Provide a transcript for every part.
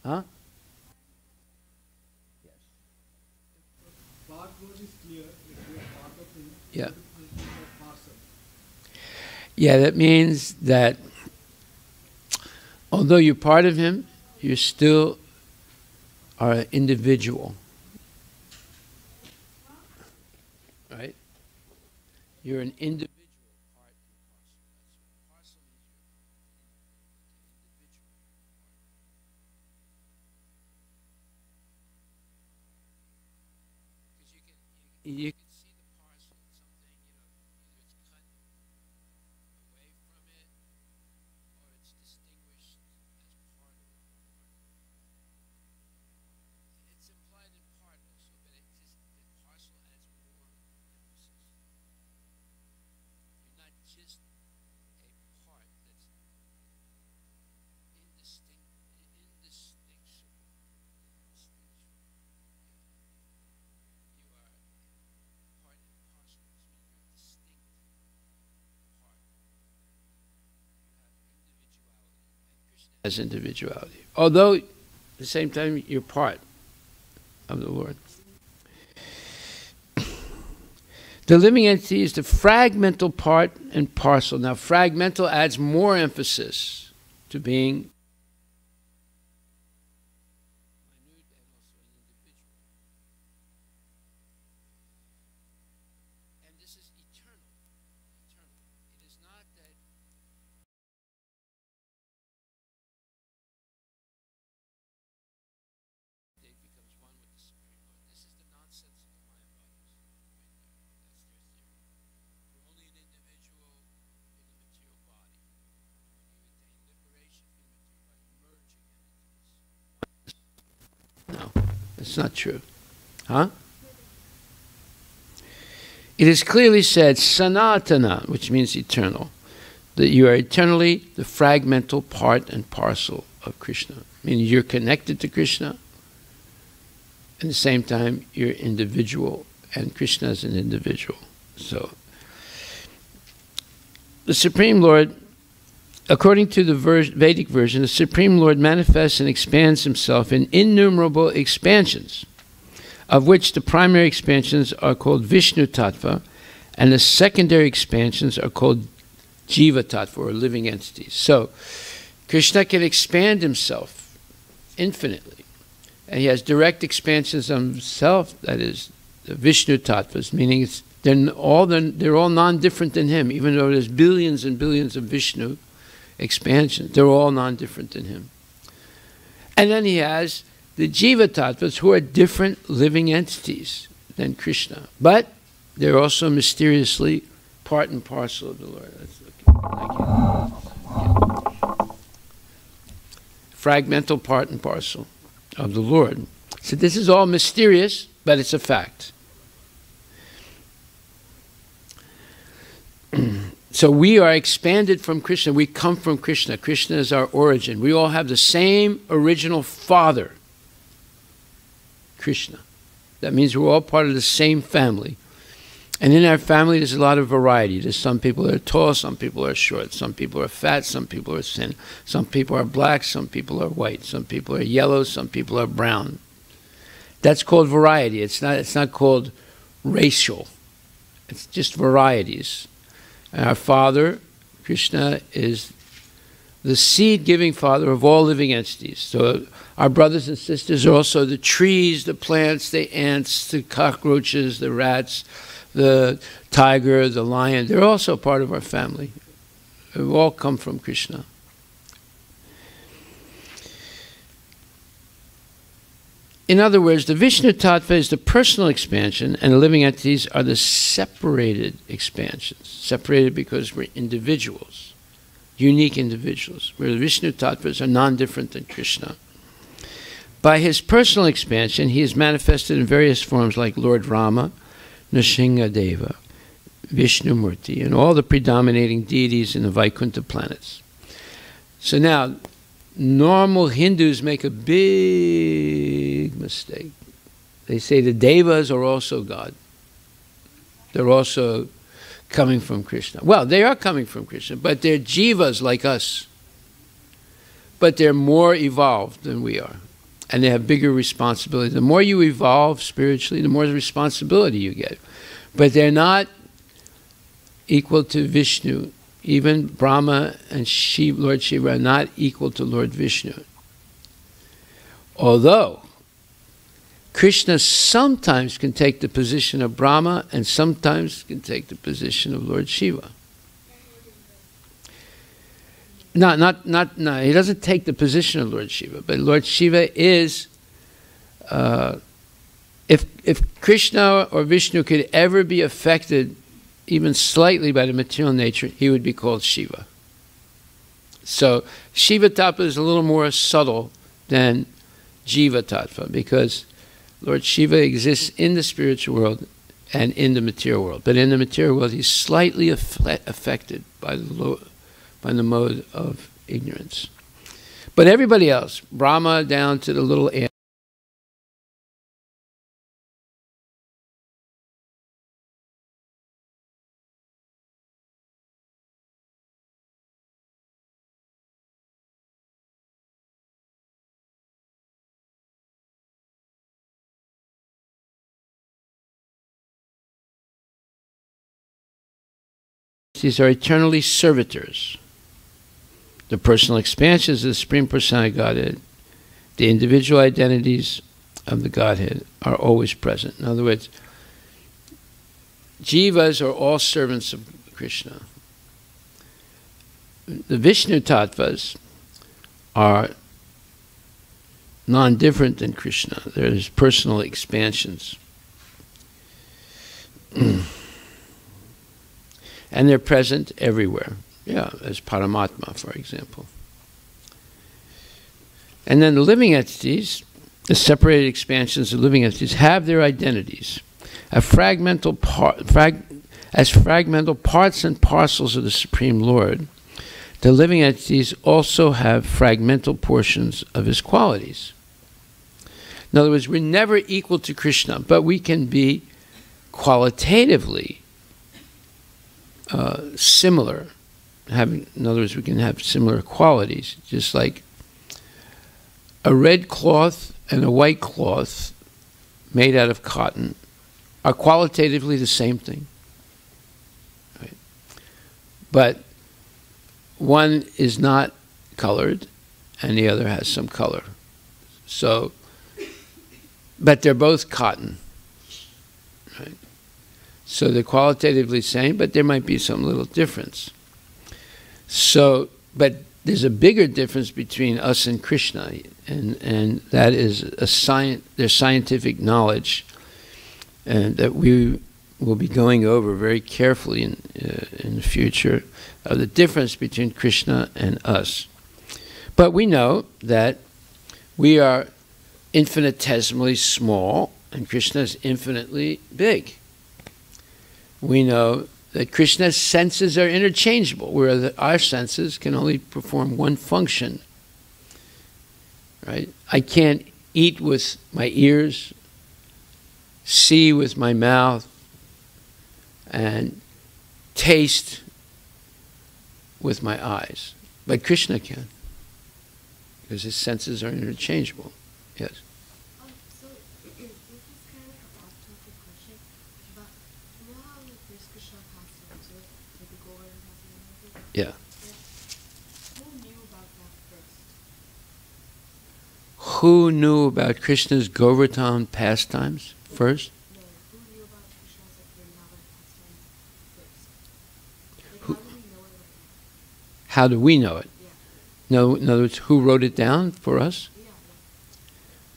Huh? Part word is clear. If you are part of him, Yeah. you are parcel. Yeah, that means that although you're part of him, you still are an individual. Right? You're an individual. You can see the parcel, something, either it's cut away from it or it's distinguished as part of it. It's implied in part also, but the parcel adds more emphasis. You're not just a part that's indistinguishable. You are part and parcel, which means you're a distinct part. You have individuality, and Krishna has individuality. Although, at the same time, you're part of the Lord. The living entity is the fragmental part and parcel. Now, fragmental adds more emphasis to being and this is eternal. It is not that it becomes one with the Supreme Lord. This is the nonsense of the Maya bodies. Right there. That's their theory. You're only an individual in the material body. You attain liberation from the material by merging it into this. No, that's not true. Huh? It is clearly said, sanatana, which means eternal, that you are eternally the fragmental part and parcel of Krishna. Meaning you're connected to Krishna, at the same time you're individual, and Krishna is an individual. So, the Supreme Lord, according to the Vedic version, the Supreme Lord manifests and expands himself in innumerable expansions, of which the primary expansions are called Vishnu Tattva, and the secondary expansions are called Jiva Tattva, or living entities. So, Krishna can expand himself infinitely. And he has direct expansions of himself, that is, the Vishnu Tattvas, meaning they're all non-different than him, even though there's billions and billions of Vishnu expansions. They're all non-different than him. And then he has the Jiva Tattvas, who are different living entities than Krishna. But they're also mysteriously part and parcel of the Lord. Fragmental part and parcel of the Lord. So this is all mysterious, but it's a fact. So we are expanded from Krishna. We come from Krishna. Krishna is our origin. We all have the same original father, Krishna. That means we're all part of the same family. And in our family, there's a lot of variety. There's some people that are tall, some people are short, some people are fat, some people are thin, some people are black, some people are white, some people are yellow, some people are brown. That's called variety. It's not called racial. It's just varieties. And our Father, Krishna, is the seed-giving Father of all living entities. So our brothers and sisters are also the trees, the plants, the ants, the cockroaches, the rats, the tiger, the lion. They're also part of our family. We all come from Krishna. In other words, the Vishnu Tattva is the personal expansion, and the living entities are the separated expansions. Separated because we're individuals, unique individuals, where the Vishnu Tattvas are non-different than Krishna. By his personal expansion, he is manifested in various forms like Lord Rama, Nrsingadeva, Vishnu Murti, and all the predominating deities in the Vaikuntha planets. So now, normal Hindus make a big mistake. They say the Devas are also God. They're also coming from Krishna. Well, they are coming from Krishna, but they're jivas like us. But they're more evolved than we are. and they have bigger responsibility. The more you evolve spiritually, the more responsibility you get. But they're not equal to Vishnu. Even Brahma and Lord Shiva are not equal to Lord Vishnu. Although Krishna sometimes can take the position of Brahma and sometimes can take the position of Lord Shiva. No, he doesn't take the position of Lord Shiva, but Lord Shiva is, if Krishna or Vishnu could ever be affected even slightly by the material nature, he would be called Shiva. So Shiva Tattva is a little more subtle than Jiva Tattva, because Lord Shiva exists in the spiritual world and in the material world. But in the material world, he's slightly affected by the mode of ignorance. But everybody else, Brahma down to the little ant, these are eternally servitors. The personal expansions of the Supreme Personality of Godhead, the individual identities of the Godhead are always present. In other words, Jivas are all servants of Krishna. The Vishnu Tattvas are non-different than Krishna. There's personal expansions. And they're present everywhere. Yeah, as Paramatma, for example. And then the living entities, the separated expansions of living entities, have their identities. As fragmental parts and parcels of the Supreme Lord, the living entities also have fragmental portions of his qualities. In other words, we're never equal to Krishna, but we can be qualitatively similar. In other words, we can have similar qualities, just like a red cloth and a white cloth made out of cotton are qualitatively the same thing. Right? But one is not colored and the other has some color. So, but they're both cotton. Right? So they're qualitatively the same, but there might be some little difference. So, but there's a bigger difference between us and Krishna, and that is there's scientific knowledge, and that we will be going over very carefully in the future, of the difference between Krishna and us. But we know that we are infinitesimally small, and Krishna is infinitely big. We know that Krishna's senses are interchangeable, whereas our senses can only perform one function. Right? I can't eat with my ears, see with my mouth, and taste with my eyes. But Krishna can, because his senses are interchangeable. Yes? So, this is kind of like a off-topic question, but you know how there's Krishna pastimes, right? Like the Govardhan pastime. Yeah. Who knew about that first? Who knew about Krishna's Govardhan pastimes first? No, who knew about Krishna's like Vrindavan pastimes first? Like, Who- how do we know it right How do we know it? now? No, in other words, who wrote it down for us? Yeah.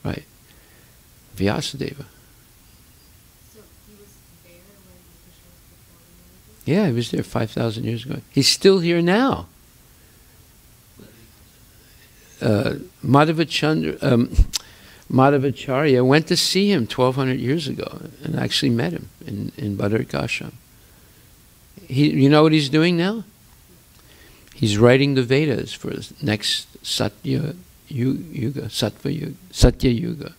Right. Vyasadeva. So he was there when Krishna was performing everything? Yeah, he was there 5,000 years ago. He's still here now. Madhavacharya went to see him 1,200 years ago and actually met him in Bhadarkashram. You know what he's doing now? He's writing the Vedas for the next Satya Yuga, Satya Yuga.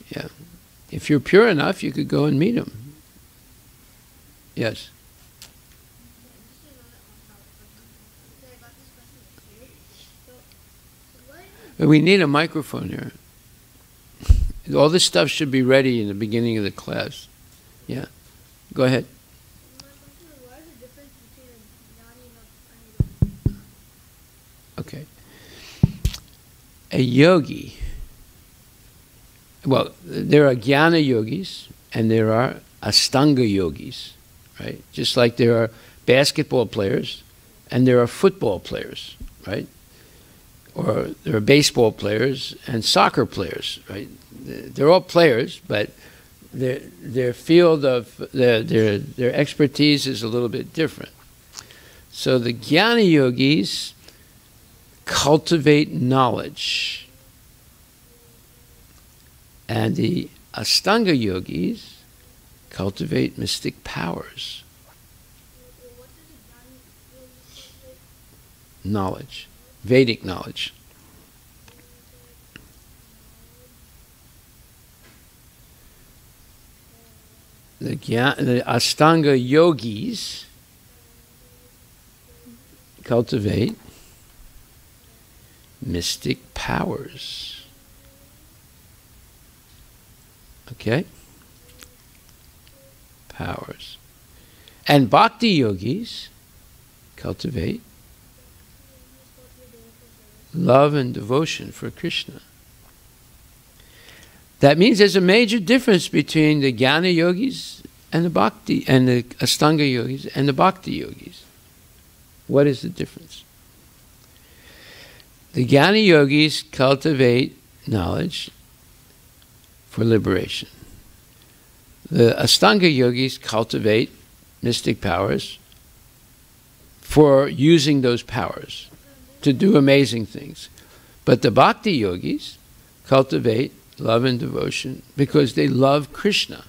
Yeah. If you're pure enough, you could go and meet him. Yes. We need a microphone here. All this stuff should be ready in the beginning of the class. Yeah. Go ahead. What is the difference between a jnani and a Okay. A yogi. Well, there are jnana yogis and there are astanga yogis, right? Just like there are basketball players and there are football players, right? Or there are baseball players and soccer players, right? They're all players, but their field of their expertise is a little bit different. So the jnana yogis cultivate knowledge, and the astanga yogis cultivate mystic powers. Knowledge, Vedic knowledge. The Astanga yogis cultivate mystic powers. Okay? Powers. And bhakti yogis cultivate love and devotion for Krishna. That means there's a major difference between the jnana yogis and the bhakti, and the astanga yogis and the bhakti yogis. What is the difference? The jnana yogis cultivate knowledge for liberation. The astanga yogis cultivate mystic powers for using those powers to do amazing things. But the bhakti yogis cultivate love and devotion because they love Krishna.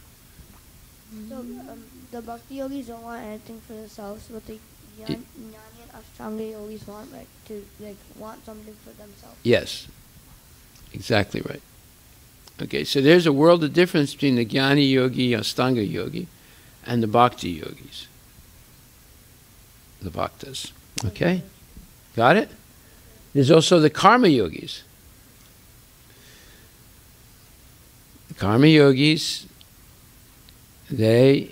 So the bhakti yogis don't want anything for themselves, but the jnani and ashtanga yogis want want something for themselves. Yes, exactly right. Okay, so there's a world of difference between the jnani yogi, astanga yogi, and the bhakti yogis, the bhaktas. Okay, got it? There's also the karma yogis. The karma yogis, they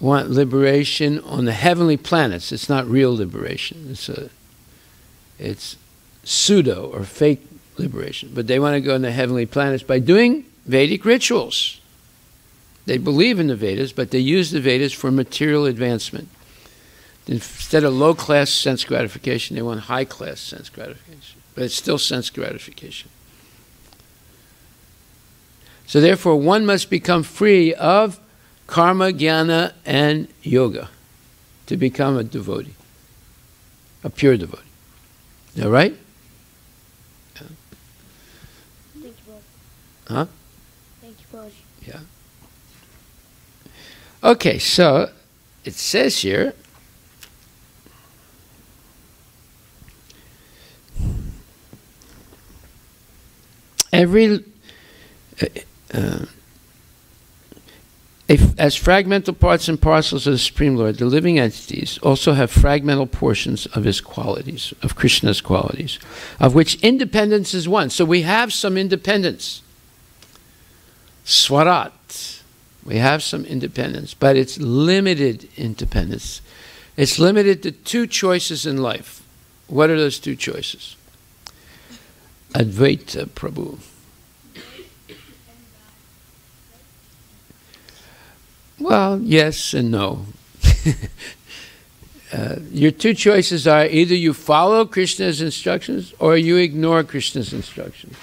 want liberation on the heavenly planets. It's not real liberation. It's pseudo or fake liberation. But they want to go on the heavenly planets by doing Vedic rituals. They believe in the Vedas, but they use the Vedas for material advancement. Instead of low-class sense gratification, they want high-class sense gratification. But it's still sense gratification. So therefore, one must become free of karma, jnana, and yoga to become a devotee, a pure devotee. Is that right? Yeah. Thank you, Prabhu. Huh? Thank you, Prabhu. Yeah. Okay, so it says here, as fragmental parts and parcels of the Supreme Lord, the living entities also have fragmental portions of His qualities, of Krishna's qualities, of which independence is one. So we have some independence. Swarat. We have some independence, but it's limited independence. It's limited to two choices in life. What are those two choices? Advaita Prabhu. Well, yes and no. Your two choices are either you follow Krishna's instructions or you ignore Krishna's instructions.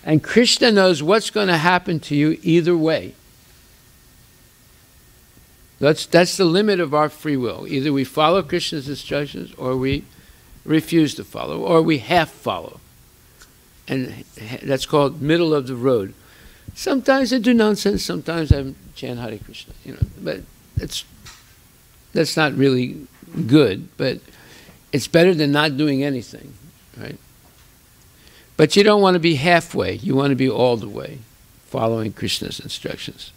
And Krishna knows what's going to happen to you either way. That's the limit of our free will. Either we follow Krishna's instructions or we refuse to follow, or we half follow. And that's called middle of the road. Sometimes I do nonsense, sometimes I chant Hare Krishna, but that's not really good, but it's better than not doing anything, right? But you don't want to be halfway, you want to be all the way, following Krishna's instructions.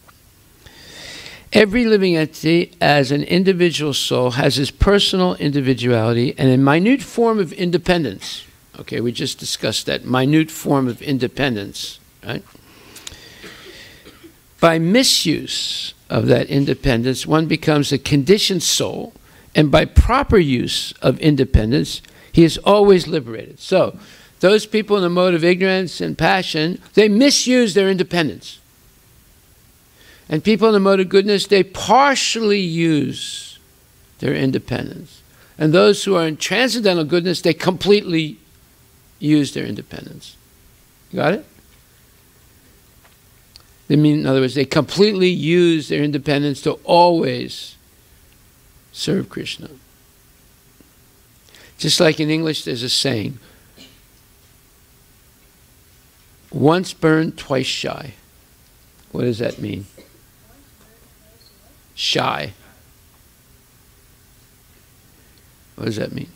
Every living entity as an individual soul has its personal individuality and a minute form of independence. Okay, we just discussed that minute form of independence, right? By misuse of that independence, one becomes a conditioned soul, and by proper use of independence, he is always liberated. So, those people in the mode of ignorance and passion, they misuse their independence. And people in the mode of goodness, they partially use their independence. And those who are in transcendental goodness, they completely use their independence. You got it? They mean, in other words, they completely use their independence to always serve Krishna. Just like in English, there's a saying, once burned, twice shy. What does that mean? Shy. What does that mean?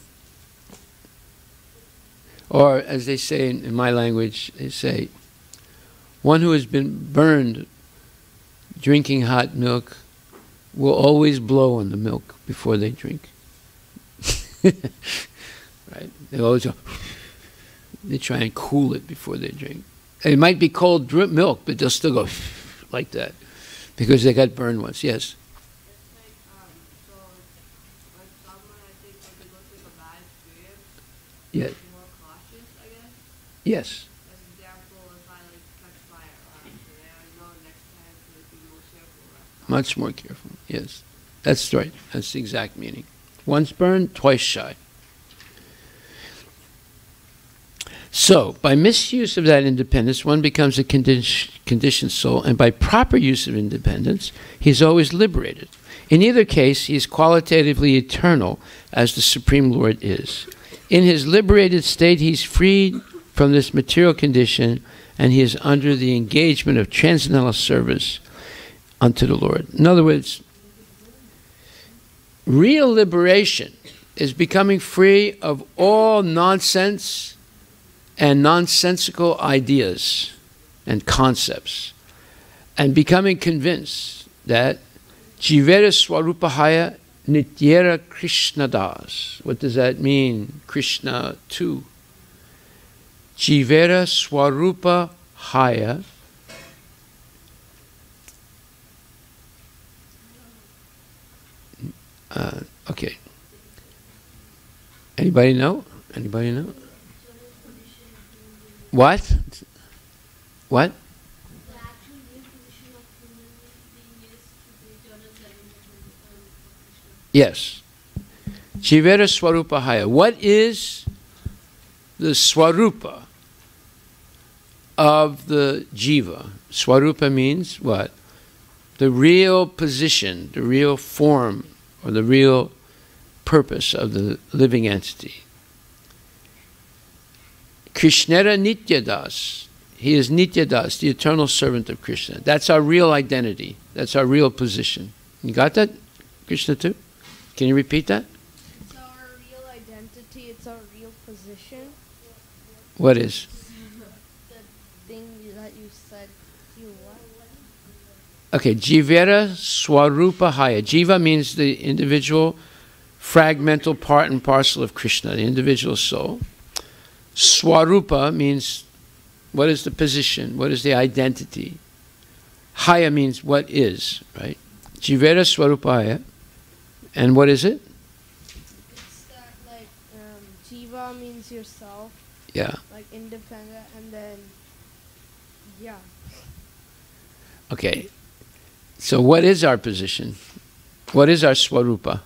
Or, as they say in my language, they say, one who has been burned drinking hot milk will always blow on the milk before they drink. Right? They always go, they try and cool it before they drink. It might be cold milk, but they'll still go like that because they got burned once. Yes? Yes. More cautious, I guess. Yes. As an example, if I catch fire, I know next time to be more careful. Much more careful. Yes. That's right. That's the exact meaning. Once burned, twice shy. So, by misuse of that independence, one becomes a conditioned soul, and by proper use of independence, he is always liberated. In either case, he is qualitatively eternal, as the Supreme Lord is. In his liberated state, he is freed from this material condition, and he is under the engagement of transcendental service unto the Lord. In other words, real liberation is becoming free of all nonsense and nonsensical ideas and concepts, and becoming convinced that Jivera Swarupahaya Nityera Krishna Das. What does that mean? Krishna too. Jivera Swarupa Haya. Okay. Anybody know? Anybody know? What? What? The actual real position of human being is to be eternal serving Krishna. Yes. Jivera Swarupahaya. What is the Swarupa of the Jiva? Swarupa means what? The real position, the real form, or the real purpose of the living entity. Krishnera Nityadas. He is Nityadas, the eternal servant of Krishna. That's our real identity. That's our real position. You got that, Krishna too? Can you repeat that? It's our real identity, it's our real position. What is? The thing that you said, you what? Okay, Jivera Swarupahaya. Jiva means the individual fragmental part and parcel of Krishna, the individual soul. Swarupa means what is the position, what is the identity. Haya means what is, right? Jivera Swarupahaya. And what is it? It's that like Jiva means yourself. Yeah. Like independent, and then yeah. Okay. So what is our position? What is our Swarupa?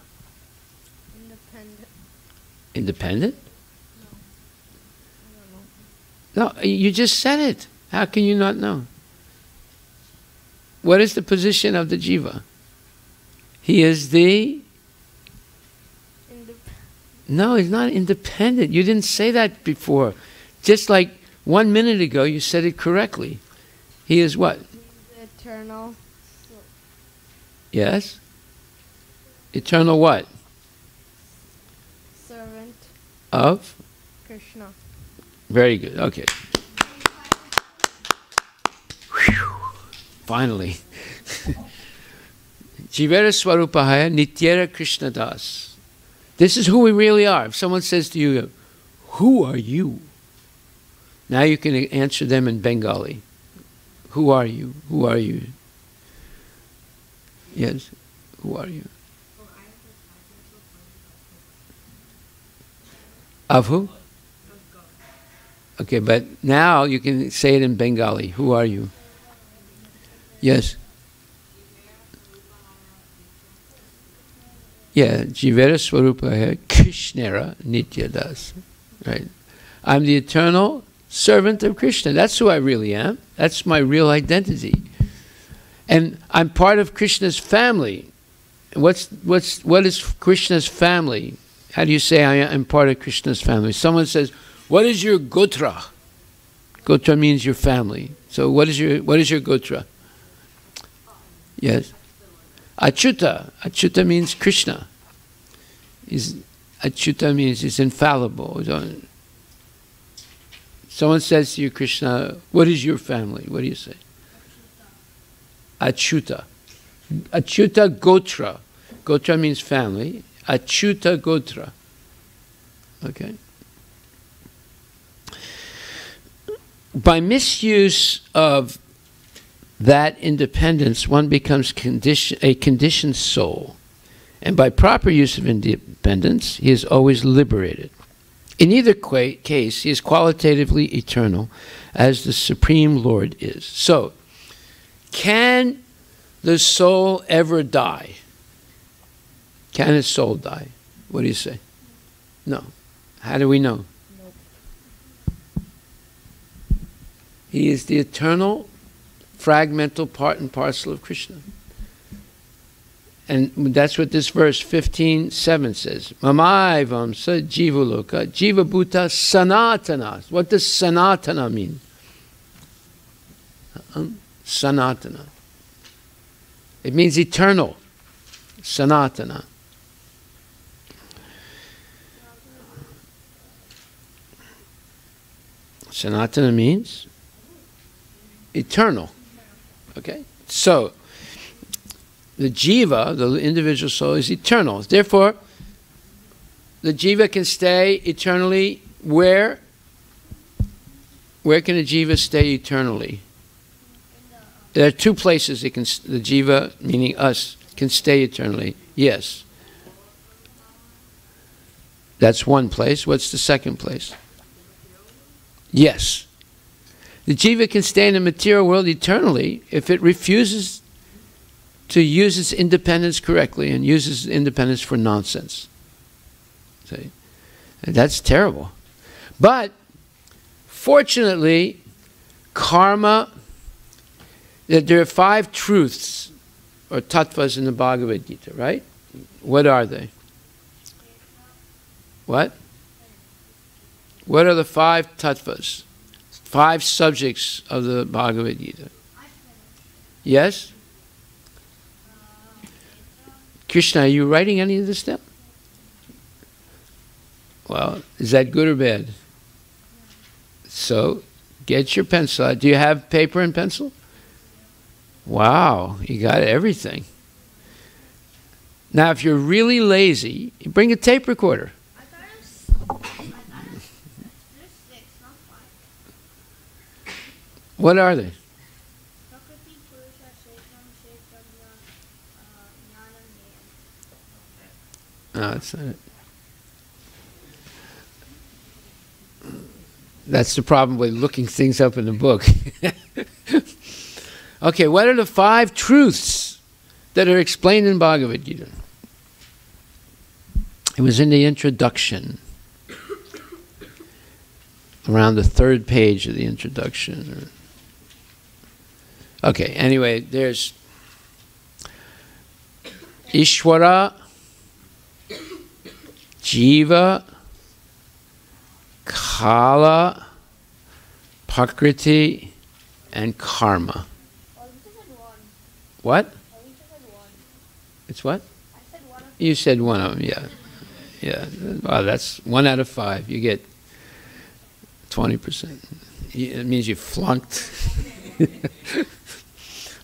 Independent. Independent? I don't know. No, you just said it. How can you not know? What is the position of the Jiva? He is the... No, he's not independent. You didn't say that before. Just like 1 minute ago, you said it correctly. He is what? He's eternal. Yes? Eternal what? Servant. Of? Krishna. Very good. Okay. Whew. Finally. Jivera Swarupahaya Nityera Krishna Das. This is who we really are. If someone says to you, Who are you? Now you can answer them in Bengali. Who are you? Who are you? Yes. Who are you? Of who? Okay, but now you can say it in Bengali. Who are you? Yes. Yeah, Jivera Swarupa hai Krishnera Nityadas. Right. I'm the eternal servant of Krishna. That's who I really am. That's my real identity. And I'm part of Krishna's family. What is Krishna's family? How do you say I'm part of Krishna's family? Someone says, what is your gotra? Gotra means your family. So what is your gotra? Yes. Achyuta. Achyuta means Krishna. Achyuta means he's infallible. Someone says to you, Krishna, what is your family? What do you say? Achyuta. Achyuta Gotra. Gotra means family. Achyuta Gotra. Okay. By misuse of that independence, one becomes a conditioned soul. And by proper use of independence, he is always liberated. In either case, he is qualitatively eternal, as the Supreme Lord is. So, can the soul ever die? Can its soul die? What do you say? No. How do we know? Nope. He is the eternal, fragmental part and parcel of Krishna. And that's what this verse 15:7 says. Mamaivam sa jivaloka jiva bhuta sanatana. What does sanatana mean? Sanatana. It means eternal. Sanatana. Sanatana means eternal. Okay? So, the jiva, the individual soul, is eternal. Therefore, the jiva can stay eternally where? Where can a jiva stay eternally? There are two places the jiva, meaning us, can stay eternally. Yes. That's one place. What's the second place? Yes. The jiva can stay in the material world eternally if it refuses to use its independence correctly and uses independence for nonsense. See? And that's terrible. But, fortunately, karma, there are 5 truths or tattvas in the Bhagavad Gita, right? What are they? What? What are the 5 tattvas? 5 subjects of the Bhagavad Gita. Yes? Krishna, are you writing any of this down? Well, is that good or bad? So, get your pencil out. Do you have paper and pencil? Wow, you got everything. Now, if you're really lazy, you bring a tape recorder. I thought there's 6, not 5. What are they? Prakriti, Purusha, Shesham, Chaitanya, Jnana, No, that's not it. That's the problem with looking things up in the book. Okay, what are the 5 truths that are explained in Bhagavad Gita? It was in the introduction, around the 3rd page of the introduction. Okay, anyway, there's Ishvara, Jiva, Kala, Prakriti, and Karma. What? It's what? I said 1 of You said one of them, yeah. Yeah, well, that's 1 out of 5. You get 20%. It means you flunked.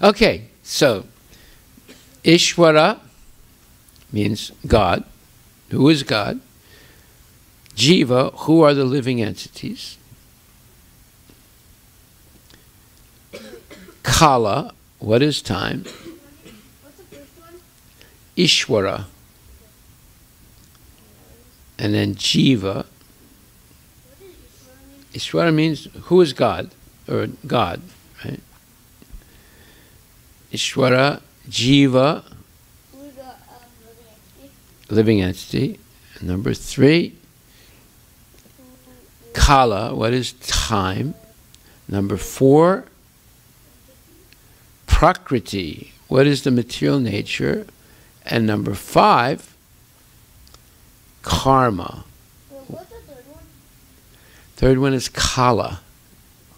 Okay, so Ishvara means God. Who is God? Jiva, who are the living entities. Kala, what is time? What's the first one? Ishwara. And then Jiva. What does Ishwara mean? Ishwara means who is God, or God, right? Ishwara, Jiva, Who's the living living entity? entity. And number 3, Kala, what is time? Number 4, Prakriti, what is the material nature? And number 5, Karma. Well, what's the third one? Third one is Kala,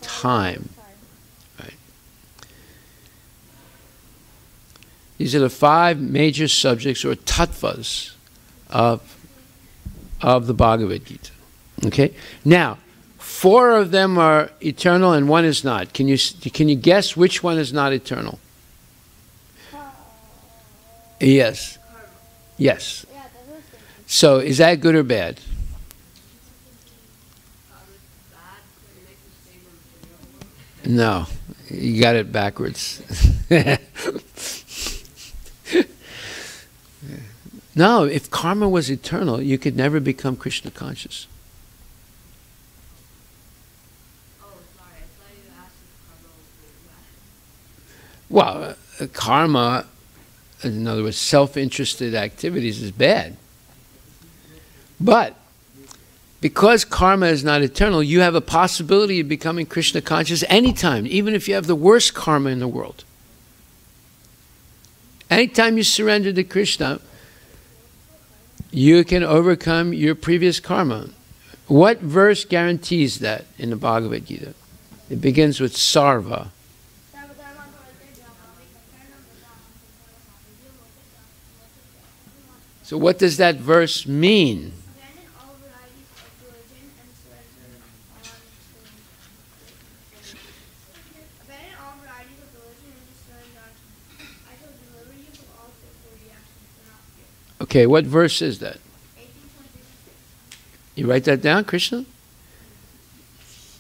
time. Right. These are the 5 major subjects or tattvas of the Bhagavad Gita. Okay? Now, 4 of them are eternal and 1 is not. Can you guess which one is not eternal? Yes. Yes. Yeah, that's what I was thinking. So, is that good or bad? No, you got it backwards. No, if karma was eternal, you could never become Krishna conscious. Well, karma, in other words, self-interested activities is bad. But because karma is not eternal, you have a possibility of becoming Krishna conscious anytime, even if you have the worst karma in the world. Anytime you surrender to Krishna, you can overcome your previous karma. What verse guarantees that in the Bhagavad Gita? It begins with Sarva. So what does that verse mean? Abandon all varieties of religion and surrender Abandon all varieties of religion and surrender I shall deliver you from all physical reactions. Do not fear. Okay, what verse is that? 18:26. You write that down, Krishna?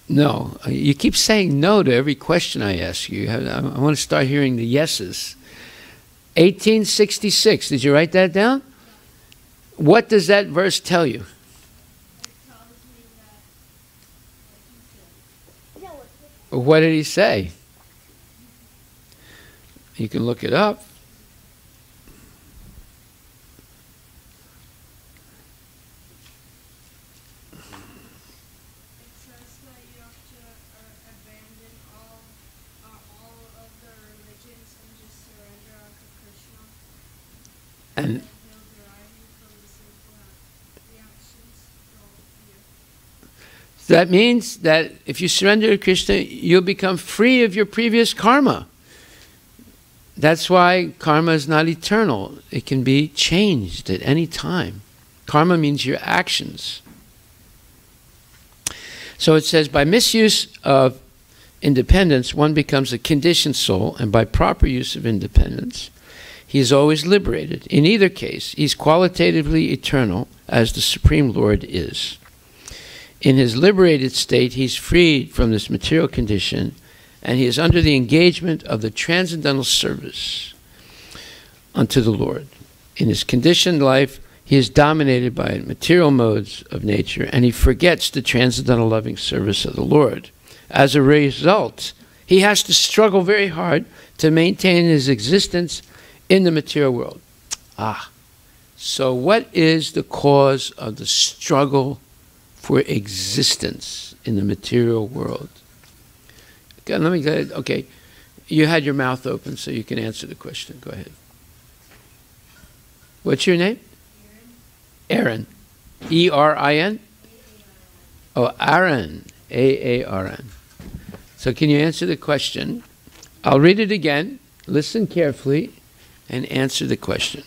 No. You keep saying no to every question I ask you. I want to start hearing the yeses. 1866. Did you write that down? What does that verse tell you? It tells me that What did he say? You can look it up. it says that you have to abandon all of the religions and just surrender unto Krishna. And He'll derive you from the sinful reactions. Don't fear. that means that if you surrender to Krishna, you'll become free of your previous karma. That's why karma is not eternal. It can be changed at any time. Karma means your actions. So it says, by misuse of independence, one becomes a conditioned soul, and by proper use of independence, he is always liberated. In either case, he's qualitatively eternal, as the Supreme Lord is. In his liberated state, he's freed from this material condition, and he is under the engagement of the transcendental service unto the Lord. In his conditioned life, he is dominated by material modes of nature, and he forgets the transcendental loving service of the Lord. As a result, he has to struggle very hard to maintain his existence in the material world. So what is the cause of the struggle for existence in the material world? Okay, let me go ahead. Okay, you had your mouth open, so you can answer the question. Go ahead. What's your name? Aaron. E-R-I-N? Oh, Aaron. A-A-R-N. So can you answer the question? I'll read it again. Listen carefully and answer the question.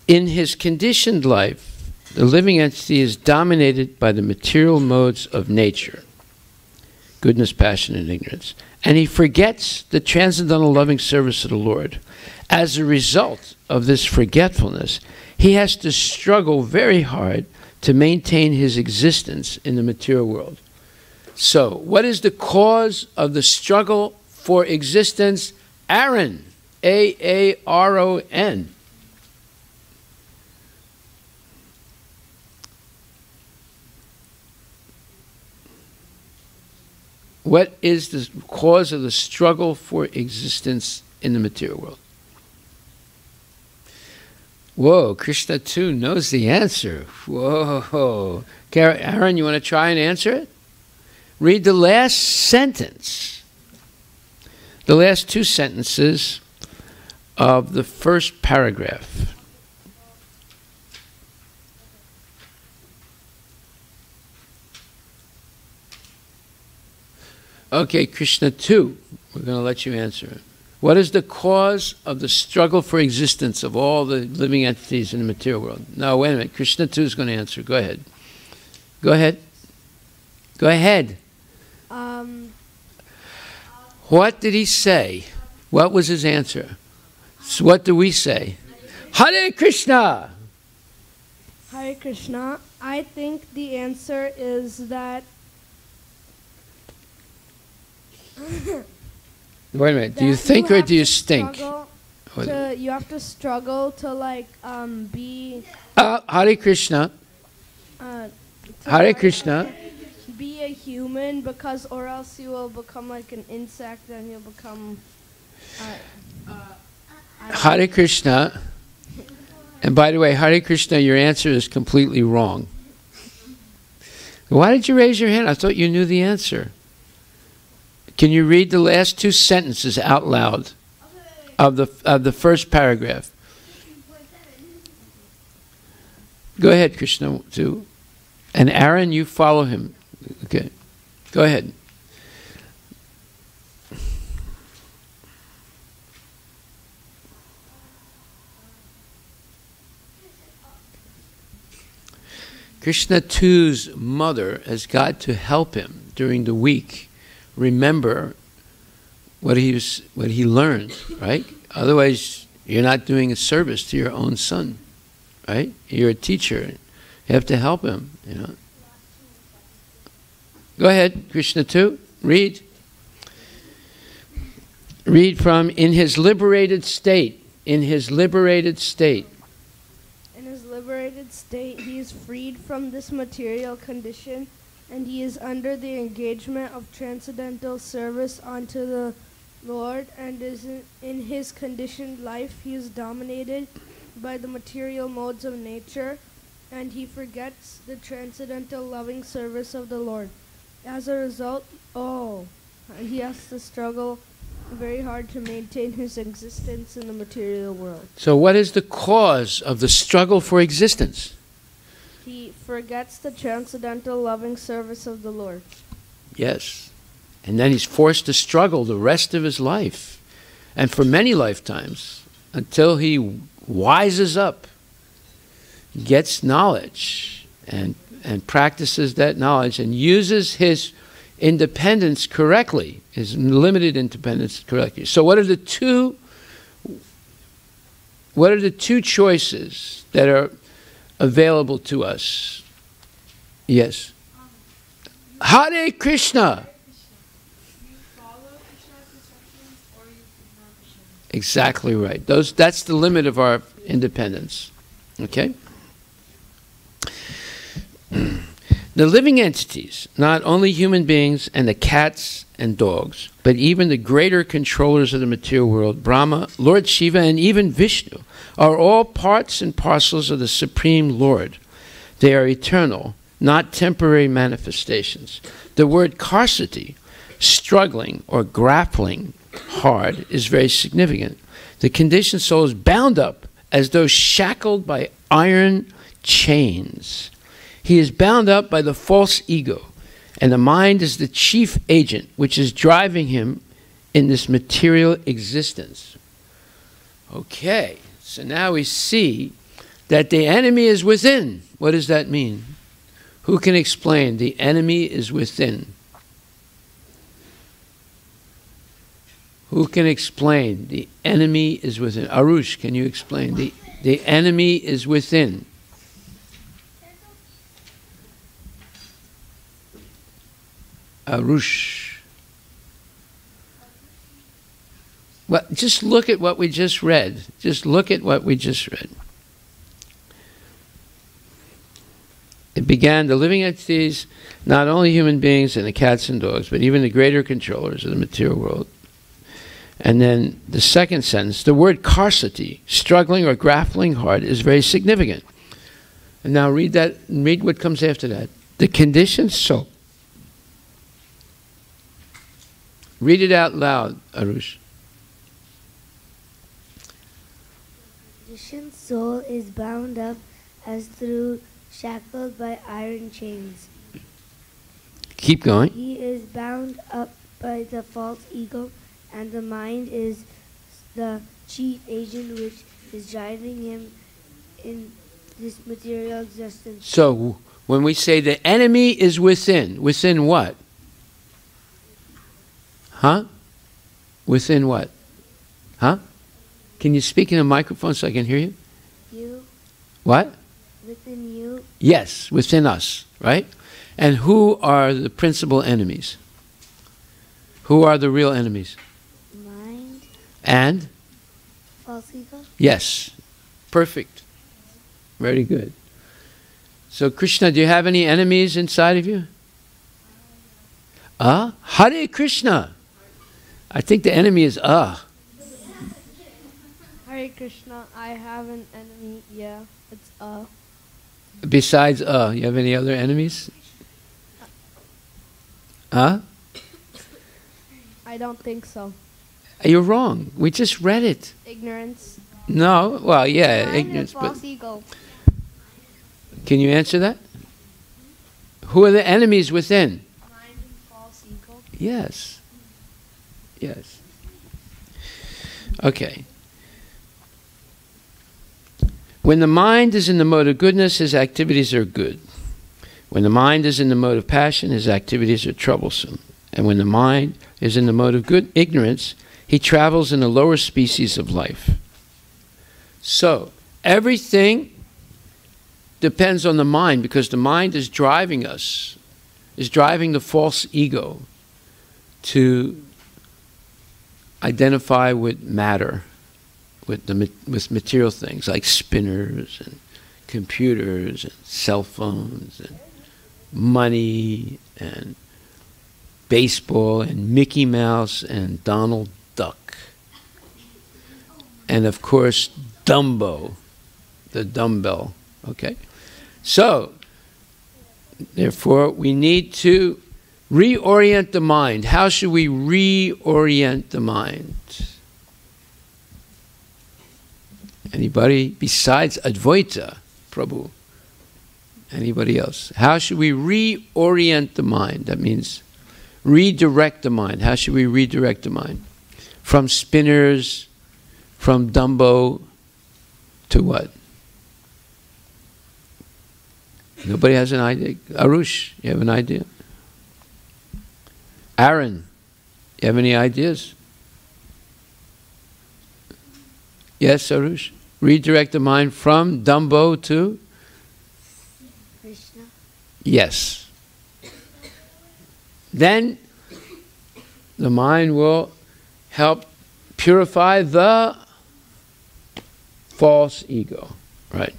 In his conditioned life, the living entity is dominated by the material modes of nature. goodness, passion, and ignorance. And he forgets the transcendental loving service of the Lord. As a result of this forgetfulness, he has to struggle very hard to maintain his existence in the material world. So, what is the cause of the struggle for existence? Aaron, Aaron. What is the cause of the struggle for existence in the material world? Whoa, Krishna too knows the answer. Whoa. Aaron, you want to try and answer it? Read the last sentence. The last two sentences of the first paragraph. Okay, Krishna 2, we're going to let you answer it. What is the cause of the struggle for existence of all the living entities in the material world? No, wait a minute. Krishna 2 is going to answer. Go ahead. Go ahead. Go ahead. What did he say? What was his answer? So what do we say? Hare Krishna! Hare Krishna. I think the answer is that wait a minute. Do you think or do you stink? You have to struggle to be. Hare Krishna. Hare Krishna. Be a human, because or else you will become like an insect, and you'll become. Hare Krishna. And by the way, Hare Krishna, your answer is completely wrong. Why did you raise your hand? I thought you knew the answer. Can you read the last two sentences out loud of the first paragraph? Go ahead, Krishna, too. And Aaron, you follow him. Okay. Go ahead. Krishna 2's mother has got to help him during the week remember what he learned, right? Otherwise, you're not doing a service to your own son, right? You're a teacher. You have to help him, you know. Go ahead, Krishna 2. Read. Read from in his liberated state. In his liberated state. In his liberated state, he is freed from this material condition, and he is under the engagement of transcendental service unto the Lord, and is in his conditioned life he is dominated by the material modes of nature, and he forgets the transcendental loving service of the Lord. As a result, he has to struggle very hard to maintain his existence in the material world. So what is the cause of the struggle for existence? He forgets the transcendental loving service of the Lord. Yes. And then he's forced to struggle the rest of his life. And for many lifetimes, until he wises up, gets knowledge, and practices that knowledge, and uses his independence correctly, his limited independence correctly. So what are the two choices that are available to us? Yes. Hare Krishna. You follow Krishna's instructions or you ignore Krishna. Exactly right. That's the limit of our independence. Okay? The living entities, not only human beings and the cats and dogs, but even the greater controllers of the material world, Brahma, Lord Shiva, and even Vishnu, are all parts and parcels of the Supreme Lord. They are eternal, not temporary manifestations. The word karsati, struggling or grappling hard, is very significant. The conditioned soul is bound up as though shackled by iron chains. He is bound up by the false ego, and the mind is the chief agent which is driving him in this material existence. Okay, so now we see that the enemy is within. What does that mean? Who can explain? The enemy is within. Who can explain? The enemy is within. Arush, can you explain? The enemy is within. Arush. Well, just look at what we just read. Just look at what we just read. It began, the living entities, not only human beings and the cats and dogs, but even the greater controllers of the material world. And then the second sentence, the word karsati, struggling or grappling hard, is very significant. And now read that, read what comes after that. The conditioned soul. Read it out loud, Arush. Conditioned soul is bound up as through shackled by iron chains. Keep going. He is bound up by the false ego, and the mind is the chief agent which is driving him in this material existence. So, when we say the enemy is within, within what? Huh? Within what? Huh? Can you speak in a microphone so I can hear you? You. What? Within you. Yes, within us, right? And who are the principal enemies? Who are the real enemies? Mind. And? False ego. Yes. Perfect. Very good. So, Krishna, do you have any enemies inside of you? Hare Krishna. I think the enemy is Hare Krishna, I have an enemy. Yeah, it's Besides you have any other enemies? I don't think so. You're wrong. We just read it. Ignorance. No, well, yeah, Mind ignorance. and But false ego. can you answer that? Who are the enemies within? Mind and false ego. Yes. Yes. Okay. When the mind is in the mode of goodness, his activities are good. When the mind is in the mode of passion, his activities are troublesome. And when the mind is in the mode of good ignorance, he travels in the lower species of life. So, everything depends on the mind, because the mind is driving us, is driving the false ego to identify with matter, with material things like spinners and computers and cell phones and money and baseball and Mickey Mouse and Donald Duck. And of course, Dumbo, the dumbbell. Okay? So, therefore, we need to reorient the mind. How should we reorient the mind? Anybody besides Advaita Prabhu? Anybody else? How should we reorient the mind? That means redirect the mind. How should we redirect the mind? From spinners, from Dumbo, to what? Nobody has an idea? Arush, you have an idea? Aaron, you have any ideas? Yes, Arush? Redirect the mind from Dumbo to? Krishna. Yes. Then the mind will help purify the false ego, right?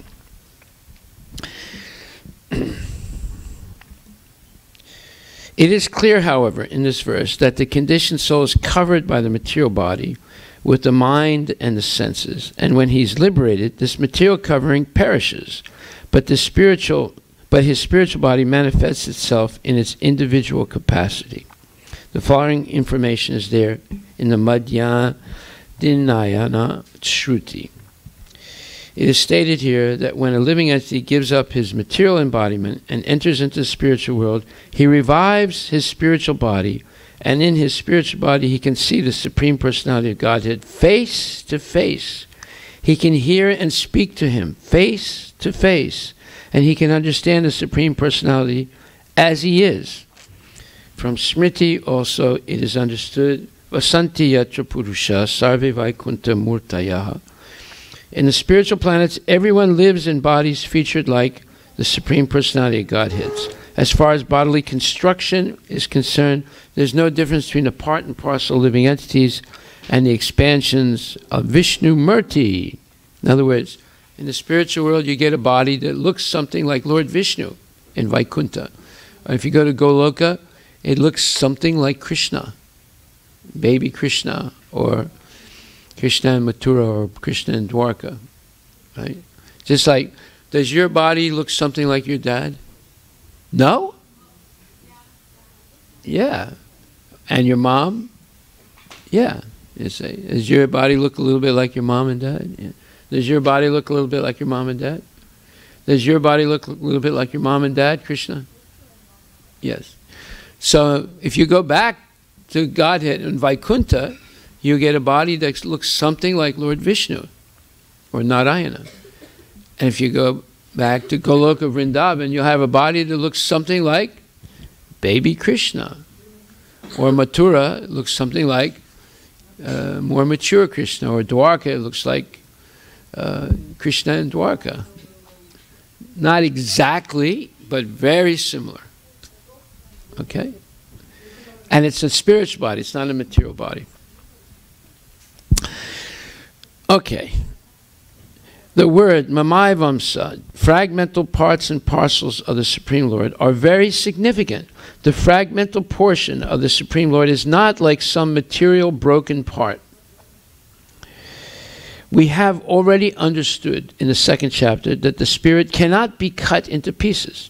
It is clear, however, in this verse that the conditioned soul is covered by the material body with the mind and the senses, and when he's liberated, this material covering perishes, but his spiritual body manifests itself in its individual capacity. The following information is there in the Madhyadinayana Shruti. It is stated here that when a living entity gives up his material embodiment and enters into the spiritual world, he revives his spiritual body, and in his spiritual body he can see the Supreme Personality of Godhead face to face. He can hear and speak to him face to face, and he can understand the Supreme Personality as he is. From Smriti also it is understood vasanti yatra purusha sarve vaikunta murtayaha. In the spiritual planets, everyone lives in bodies featured like the Supreme Personality of Godhead. As far as bodily construction is concerned, there's no difference between the part and parcel living entities and the expansions of Vishnu Murti. In other words, in the spiritual world, you get a body that looks something like Lord Vishnu in Vaikuntha. Or if you go to Goloka, it looks something like Krishna, baby Krishna, or Krishna in Mathura, or Krishna in Dwarka. Right? Just like, does your body look something like your dad? No? Yeah. And your mom? Yeah. You say, does your body look a little bit like your mom and dad? Yeah. Does your body look a little bit like your mom and dad? Does your body look a little bit like your mom and dad, Krishna? Yes. So if you go back to Godhead in Vaikuntha, you get a body that looks something like Lord Vishnu or Narayana. And if you go back to Goloka Vrindavan, you'll have a body that looks something like baby Krishna. Or Mathura looks something like more mature Krishna. Or Dwarka looks like Krishna in Dwarka. Not exactly, but very similar. Okay? And it's a spiritual body, it's not a material body. Okay. The word Mamaivamsa, fragmental parts and parcels of the Supreme Lord, are very significant. The fragmental portion of the Supreme Lord is not like some material broken part. We have already understood in the second chapter that the spirit cannot be cut into pieces.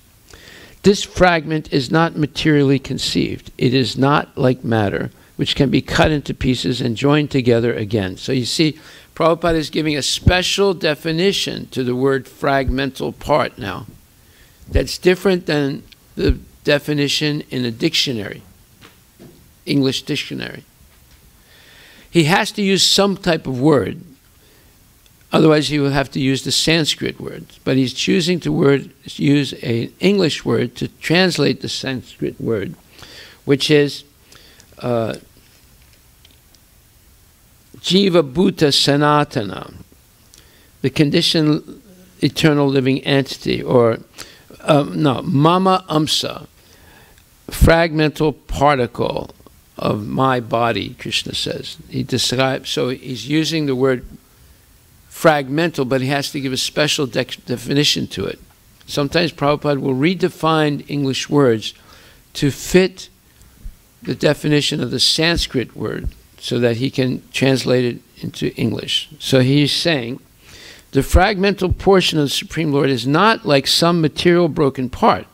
This fragment is not materially conceived. It is not like matter, which can be cut into pieces and joined together again. So you see, Prabhupada is giving a special definition to the word fragmental part now. That's different than the definition in a dictionary, English dictionary. He has to use some type of word. Otherwise, he will have to use the Sanskrit word. But he's choosing to use an English word to translate the Sanskrit word, which is Jiva Bhuta Sanatana, the conditioned eternal living entity, or Mama Amsa, fragmental particle of my body, Krishna says. He describes, so he's using the word fragmental, but he has to give a special definition to it. Sometimes Prabhupada will redefine English words to fit the definition of the Sanskrit word so that he can translate it into English. So he's saying, the fragmental portion of the Supreme Lord is not like some material broken part.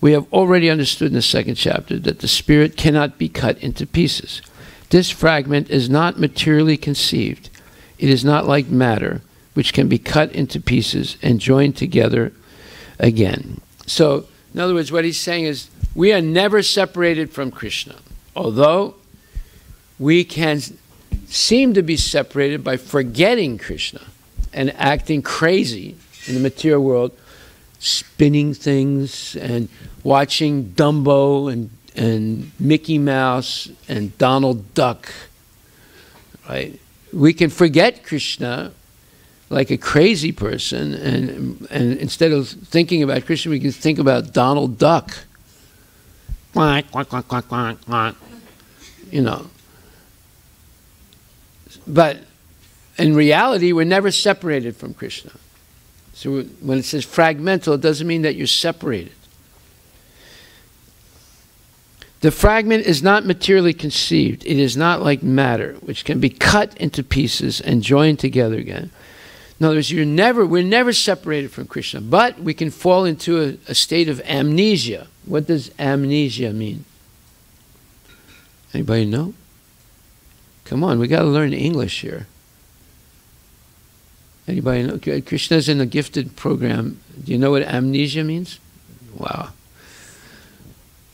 We have already understood in the second chapter that the spirit cannot be cut into pieces. This fragment is not materially conceived. It is not like matter, which can be cut into pieces and joined together again. So, in other words, what he's saying is, we are never separated from Krishna. Although we can seem to be separated by forgetting Krishna and acting crazy in the material world, spinning things and watching Dumbo and Mickey Mouse and Donald Duck, right? We can forget Krishna like a crazy person, and instead of thinking about Krishna, we can think about Donald Duck. Quack, quack, quack, quack, quack, quack. You know. But in reality, we're never separated from Krishna. So when it says fragmental, it doesn't mean that you're separated. The fragment is not materially conceived. It is not like matter, which can be cut into pieces and joined together again. In other words, we're never separated from Krishna, but we can fall into a state of amnesia. What does amnesia mean? Anybody know? Come on, we got to learn English here. Anybody know? Krishna's in a gifted program. Do you know what amnesia means? Wow.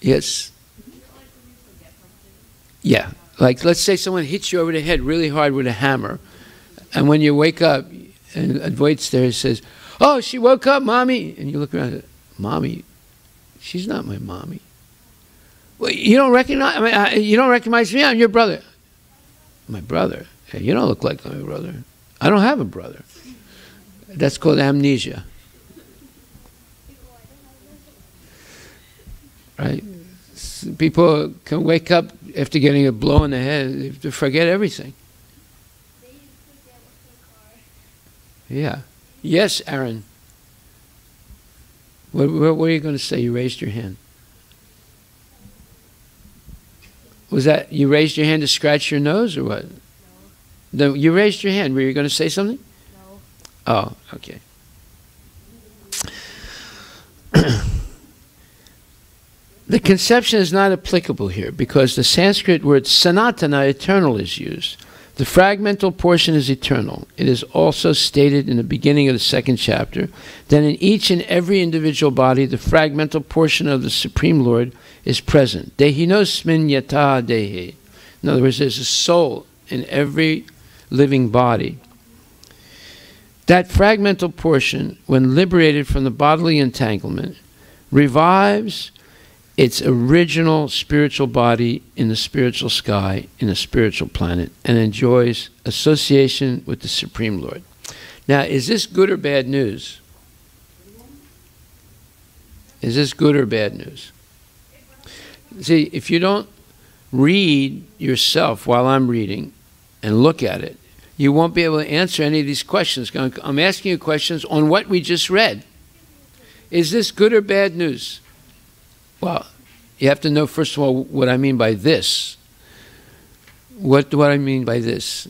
Yes. Yeah, like let's say someone hits you over the head really hard with a hammer, and when you wake up, and a voice there says, "Oh, she woke up, mommy," and you look around, "Mommy, she's not my mommy. Well, you don't recognize. I mean, you don't recognize me. I'm your brother. My brother. Hey, you don't look like my brother. I don't have a brother. That's called amnesia. Right? People can wake up after getting a blow in the head to forget everything. Yeah. Yes, Aaron. What were you going to say? You raised your hand. Was that you raised your hand to scratch your nose or what? No. You raised your hand. Were you going to say something? No. Oh, okay. The conception is not applicable here because the Sanskrit word sanatana, eternal, is used. The fragmental portion is eternal. It is also stated in the beginning of the second chapter that in each and every individual body, the fragmental portion of the Supreme Lord is present. Dehinosmin yata dehi. In other words, there's a soul in every living body. That fragmental portion, when liberated from the bodily entanglement, revives its original spiritual body in the spiritual sky, in a spiritual planet, and enjoys association with the Supreme Lord. Now, is this good or bad news? Is this good or bad news? See, if you don't read yourself while I'm reading and look at it, you won't be able to answer any of these questions. I'm asking you questions on what we just read. Is this good or bad news? Well, you have to know, first of all, what I mean by this. What do I mean by this?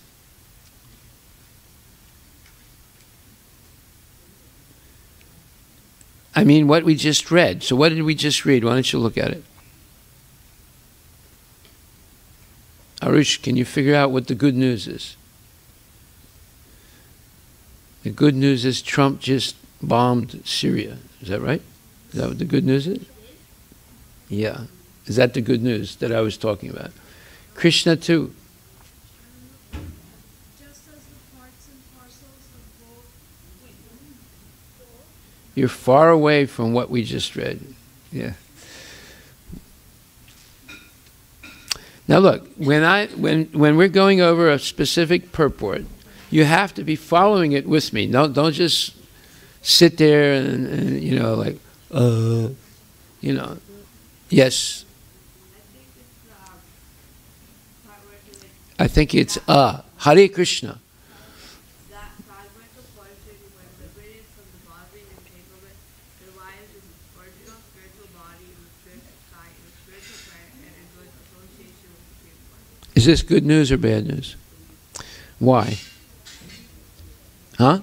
I mean what we just read. So what did we just read? Why don't you look at it? Arush, can you figure out what the good news is? The good news is Trump just bombed Syria. Is that right? Is that what the good news is? Yeah. Is that the good news that I was talking about? Krishna too. Just as the parts and parcels of both. You're far away from what we just read. Yeah. Now look, when we're going over a specific purport, you have to be following it with me. Don't just sit there and you know, like, you know. Yes. I think it's Hare Krishna. That fragmental portion, when liberated from the bodily entanglement, revives its original spiritual body in the spiritual sky, in the spiritual planet, and enjoys association with the Supreme Lord. Is this good news or bad news? Why? Huh?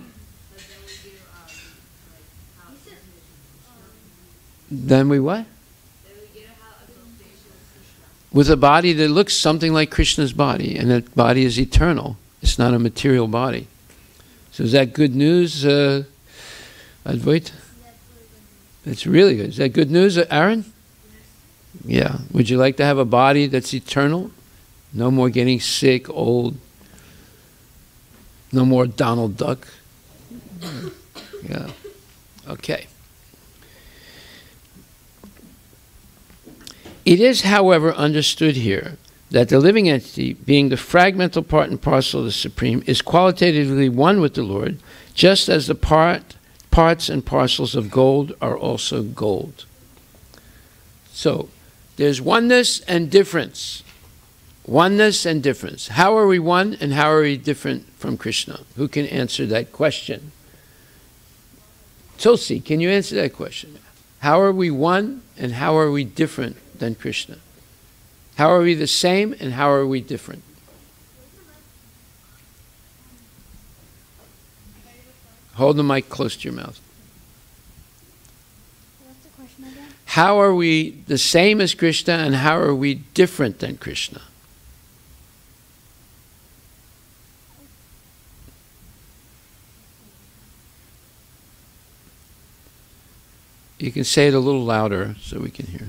Then we what? With a body that looks something like Krishna's body, and that body is eternal. It's not a material body. So is that good news, Advait? That's really good. Is that good news, Aaron? Yeah. Would you like to have a body that's eternal? No more getting sick, old. No more Donald Duck. Yeah. Okay. It is, however, understood here that the living entity, being the fragmental part and parcel of the Supreme, is qualitatively one with the Lord, just as the parts and parcels of gold are also gold. So, there's oneness and difference. Oneness and difference. How are we one and how are we different from Krishna? Who can answer that question? Tulsi, can you answer that question? How are we one and how are we different than Krishna? How are we the same and how are we different? Hold the mic close to your mouth. What's the question again? How are we the same as Krishna and how are we different than Krishna? You can say it a little louder so we can hear.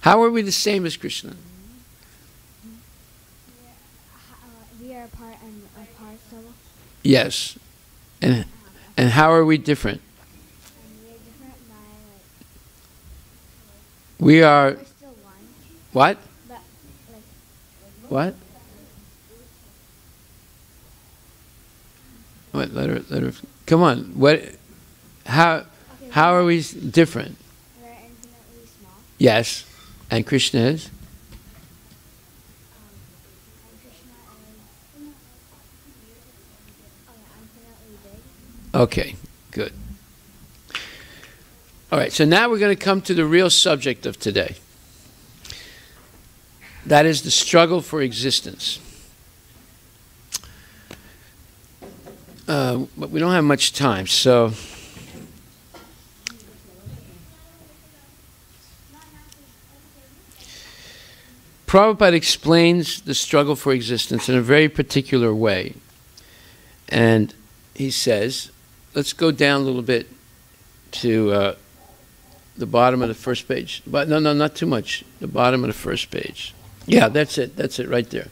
How are we the same as Krishna? We are a part and a parcel. Yes. And how are we different? And we are different by We are we're still one. What? What? What? Let her. Come on. What? How are we different? We're infinitely small. Yes. And Krishna is? And Krishna is infinitely big. Okay, good. All right, so now we're going to come to the real subject of today. That is the struggle for existence. But we don't have much time, so Prabhupada explains the struggle for existence in a very particular way. And he says, let's go down a little bit to the bottom of the first page. But no, not too much. The bottom of the first page. Yeah, that's it. That's it right there.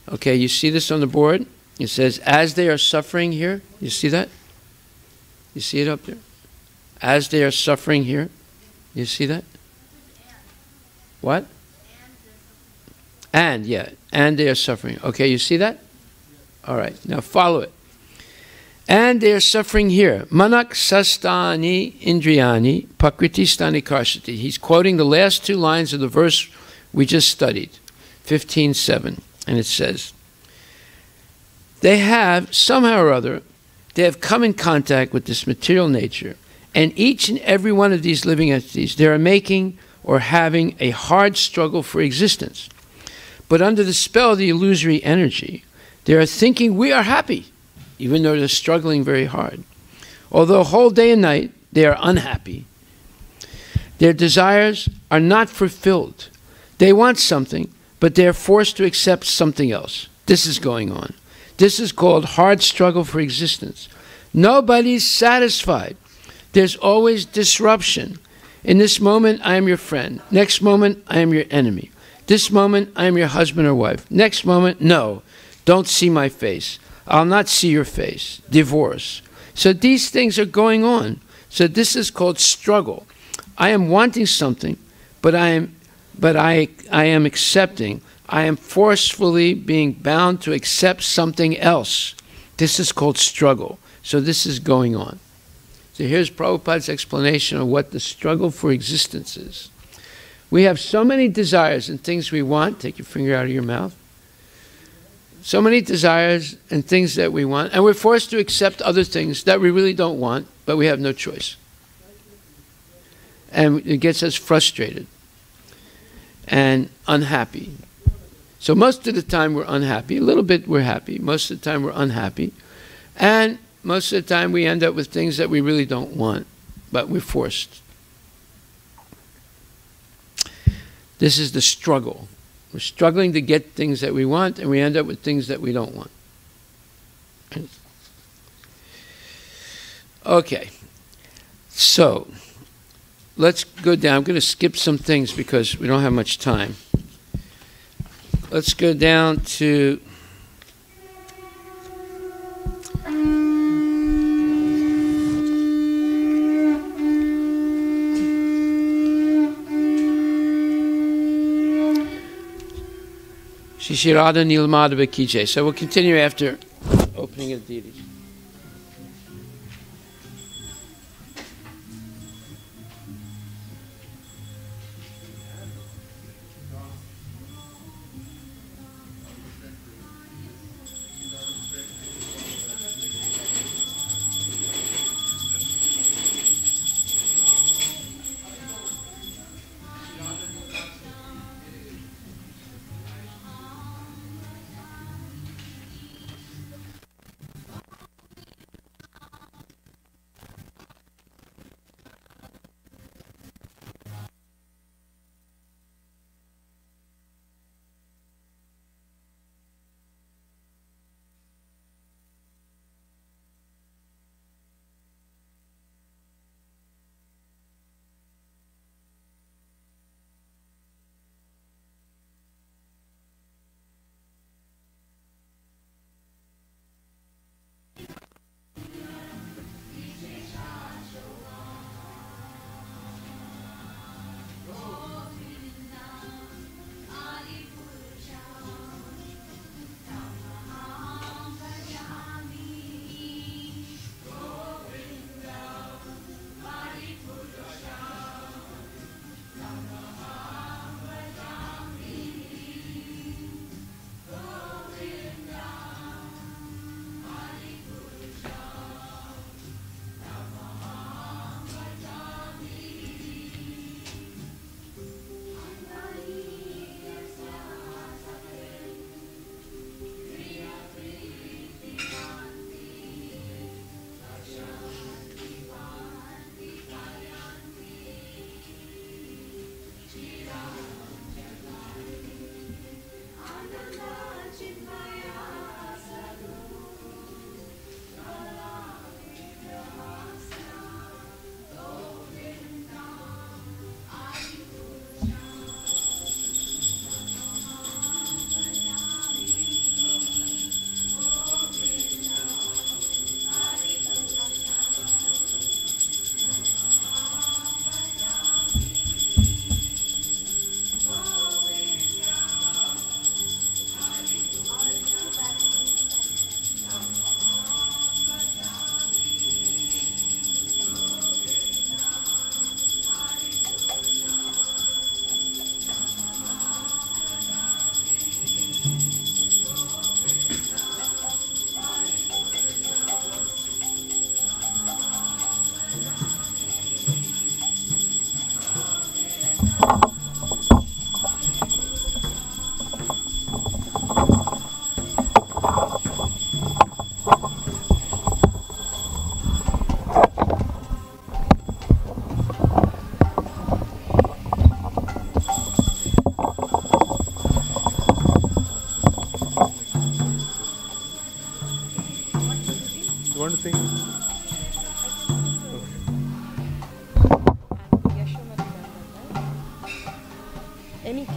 Okay, you see this on the board? It says, as they are suffering here. You see that? You see it up there? As they are suffering here. You see that? What? And, yeah. And they are suffering. Okay, you see that? All right, now follow it. And they are suffering here. Manak sastani indriyani pakriti stani karshati. He's quoting the last two lines of the verse we just studied, 15:7. And it says, they have, somehow or other, they have come in contact with this material nature. And each and every one of these living entities, they are making or having a hard struggle for existence. But under the spell of the illusory energy, they are thinking we are happy, even though they're struggling very hard. Although whole day and night they are unhappy. Their desires are not fulfilled. They want something, but they are forced to accept something else. This is going on. This is called hard struggle for existence. Nobody's satisfied. There's always disruption. In this moment, I am your friend. Next moment, I am your enemy. This moment, I am your husband or wife. Next moment, no, don't see my face. I'll not see your face. Divorce. So these things are going on. So this is called struggle. I am wanting something, but I am accepting. I am forcefully being bound to accept something else. This is called struggle. So this is going on. So here's Prabhupada's explanation of what the struggle for existence is. We have so many desires and things we want. Take your finger out of your mouth. So many desires and things that we want, and we're forced to accept other things that we really don't want, but we have no choice. And it gets us frustrated and unhappy. So most of the time we're unhappy. A little bit we're happy. Most of the time we're unhappy. And most of the time we end up with things that we really don't want, but we're forced. This is the struggle. We're struggling to get things that we want, and we end up with things that we don't want. Okay. So, let's go down. I'm going to skip some things because we don't have much time. Let's go down to Shishirada Nilmadava Kijay. So we'll continue after opening of the deities.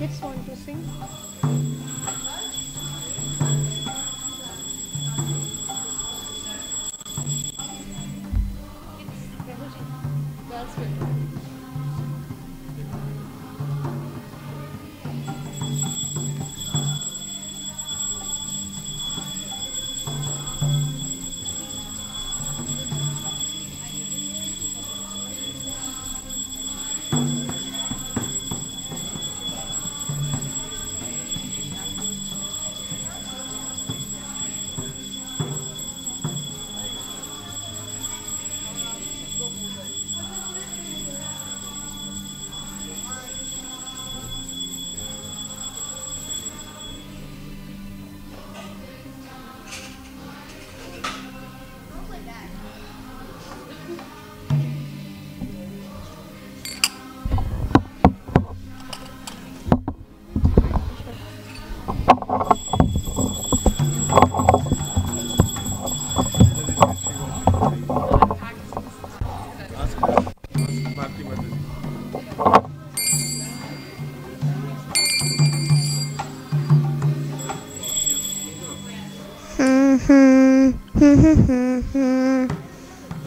Kids want to sing? That's good.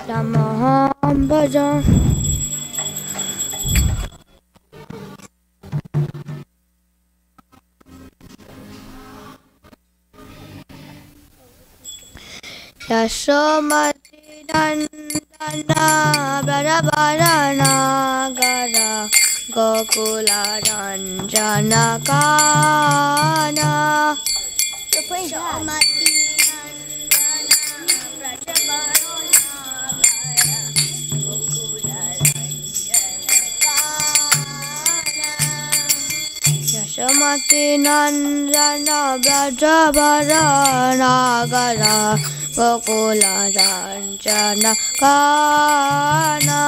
Ramaham Bhajan. Yasomati Nandana Bradabarana Gara Gokula Ranjana Kana. You're playing that. Yasomati Nandana Brajabarana Gara Gokula Ranjana Kana.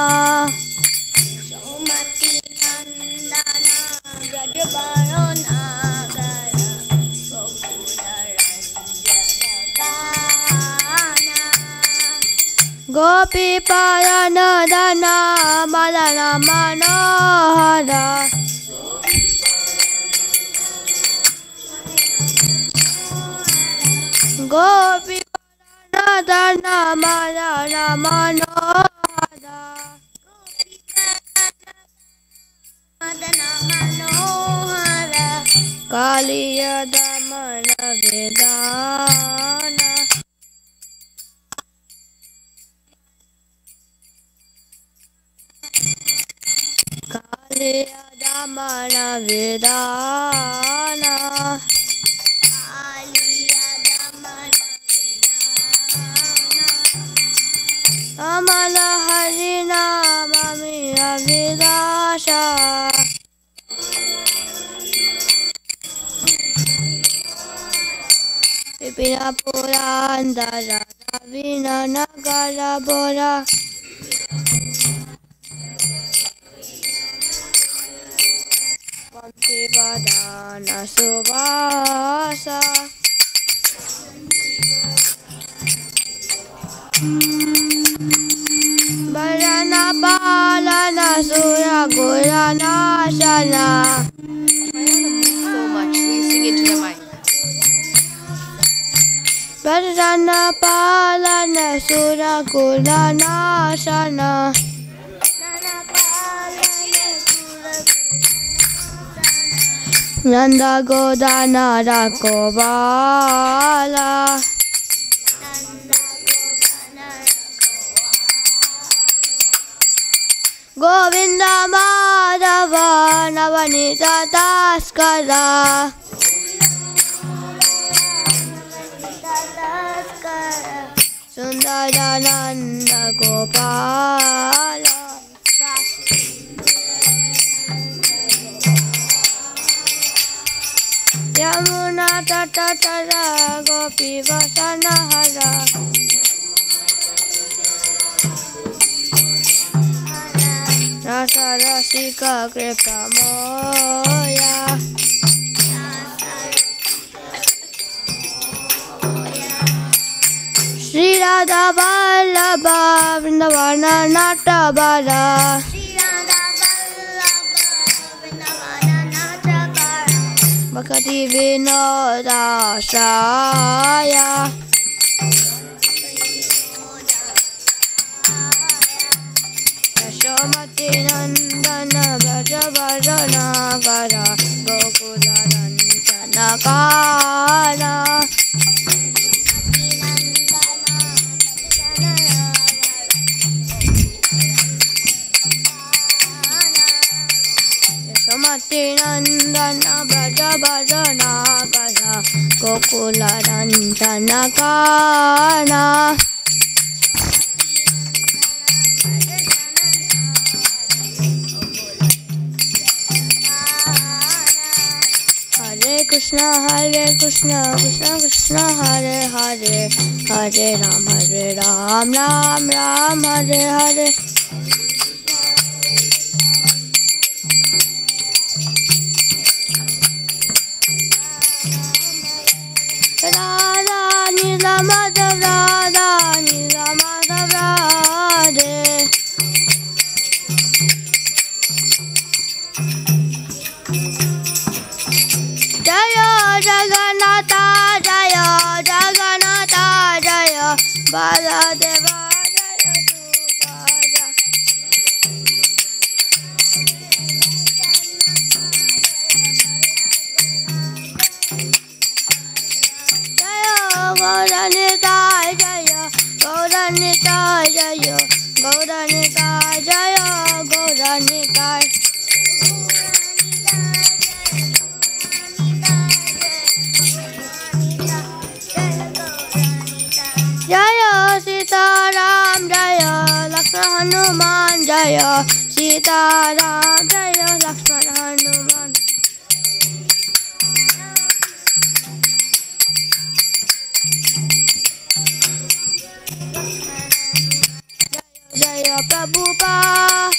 Yasomati Nandana Brajabarana Gara Gokula Ranjana Kana. Gopi Parana Dana Madana Manohara. Gopi Radha Madana Manohara. Madana Manohara. Kaliya Damana Vedana. Kaliya Damana Vedana. Amala Harina Mami Avidasha. Pipina Pura Andara Ravina Nagara Bora. Panti Badana Subasa. Balana Balana Sura Gurana Shana. So much. Please sing into the mic. Balana Balana Sura Gurana Shana. Nanda Godana Rakobala. Govinda Madhava Navanita Taskara. Sundarananda Gopala. Yamuna Tata Tara Gopi Vasanahara. Rasa Rasika Kripa Moya. Shri Radha Vallabha Vrindavana Natabara. Bhakti Vinodashraya Yashomati Nandana Bhaja Bhajanagara Gokula Nandanakara Yashomati Nandana Bhaja Bhajanagara Gokula Nandanakara Hare Krishna, Krishna Krishna, Hare Hare, Hare Ram, Ram Ram, Hare Hare. Radha Nila Madhav, Radha Nila Madhav, Radhe. Jaya Jagannatha, Jaya Jagannatha, Jaya Baladeva, Jaya Subhadra. Jaya Gauranitai, Jaya Gauranitai, Jaya Gauranitai, Jaya Gauranitai. Jaya Sita Ram, Jaya Lakshmana Hanuman, Jaya Sita Ram, Jaya Lakshmana Hanuman. Jaya Prabhupada,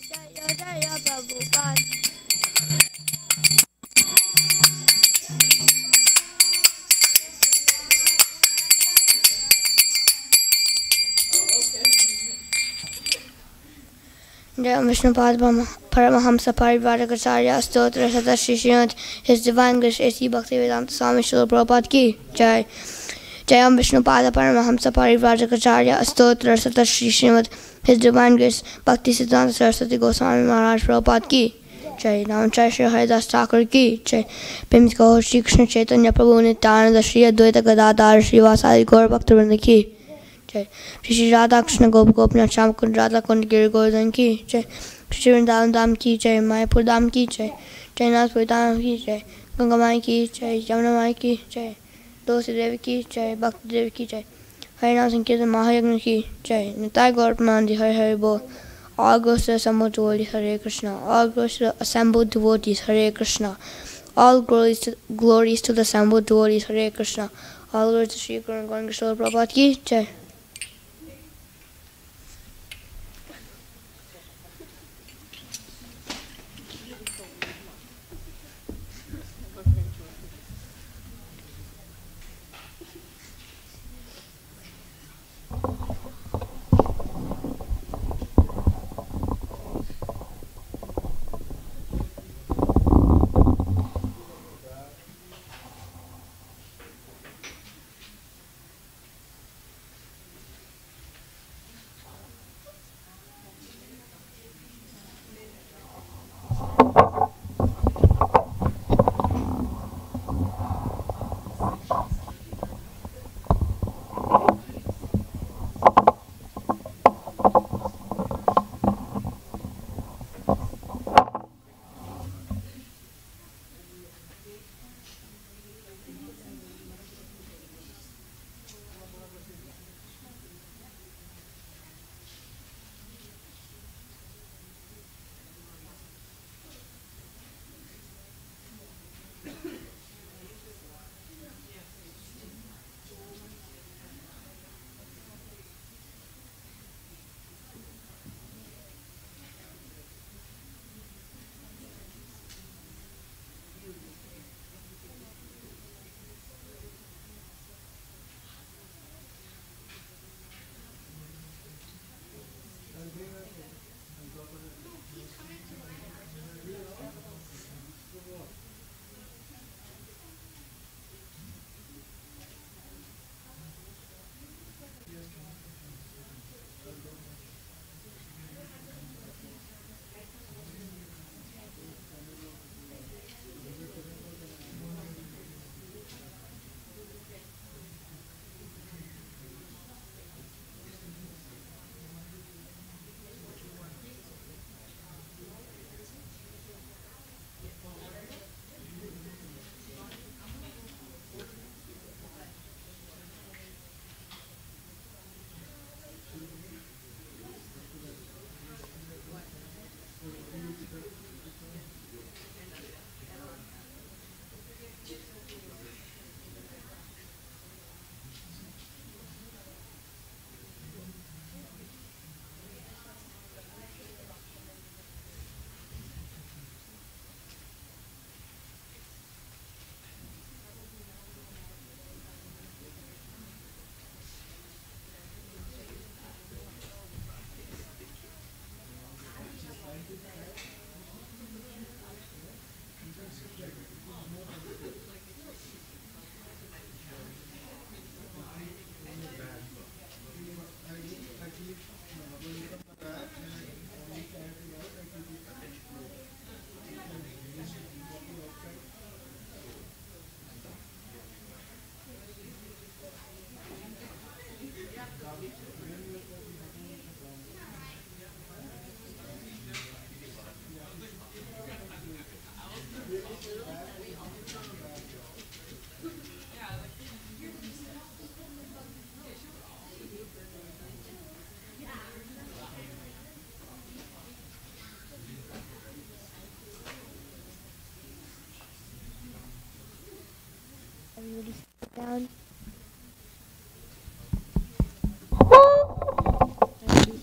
Jaya Jaya Prabhupada. Jaya Vishnupad Paramahamsa Parivaracharya Stotra Sata Shishant, His Divine Grace A.C. Bhaktivedanta Swami Srila Prabhupada Ki Jai. Jaya Vishnupad Paramahamsa Parivaracharya Stotra Sata Shishant, His Divine Grace Bhakti Siddhanta Saraswati Goswami Maharaj Prabhupada Ki Jai. Nam Chai Shri Haridas Thakur Ki Jai. Pim's Gaur Shri Krishna Chaitanya Prabhu Nityananda Shri Advaita Gadadhar Shri Vasari Gaur Bhaktivinoda Ki Jai. Shri Radha Krishna Gop Gopinath Sham Kund Radha Kund Giri Govardhan Ki Jai. Shri Vrindavan Dham Ki Jai. Mayapur Dham Ki Jai. Jainathpur Dham Ki Jai. Ganga Mai Ki Jai. Jamuna Mai Ki Jai. Tulsi Devi Ki Jai. Bhakti Devi Ki Jai. Harinam Sankirtan Mahayagna Ki Jai. Nitai Gaur Pramanandi Hari Hari Bol. All glories to the assembled devotees Hare Krishna. All glories to the assembled devotees Hare Krishna. All glories to the assembled devotees Hare Krishna. All glories to Sri Guru Govinda Krishna Prabhupada Ki Jai.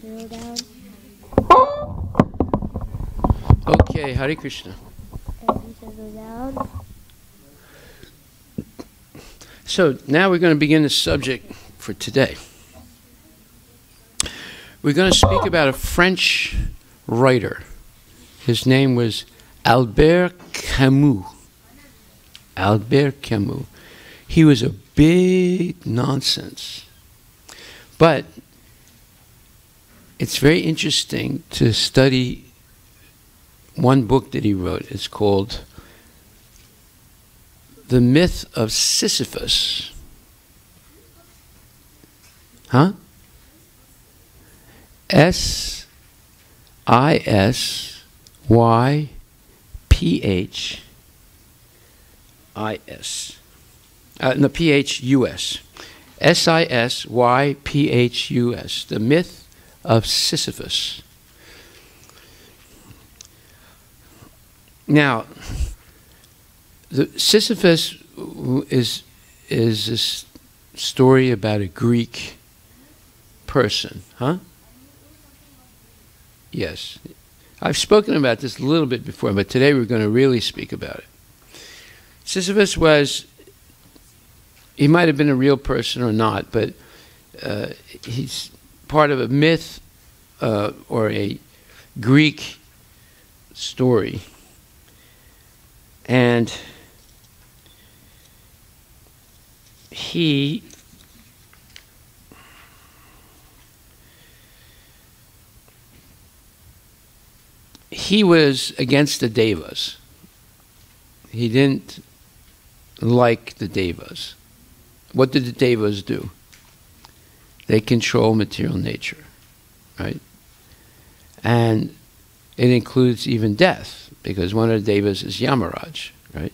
zero down. Okay, Hare Krishna. And zero down. So now we're going to begin the subject for today. We're going to speak about a French writer. His name was Albert Camus. Albert Camus. He was a big nonsense. But it's very interesting to study one book that he wrote. It's called The Myth of Sisyphus. Huh? Sisyphus. No, Phus. Sisyphus. The Myth of Sisyphus. Now, Sisyphus is this story about a Greek person, huh? Yes. I've spoken about this a little bit before, but today we're going to really speak about it. Sisyphus he might have been a real person or not, but he's part of a myth or a Greek story. And he was against the devas. He didn't like the devas. What did the devas do? They control material nature, right? And it includes even death, because one of the devas is Yamaraj, right?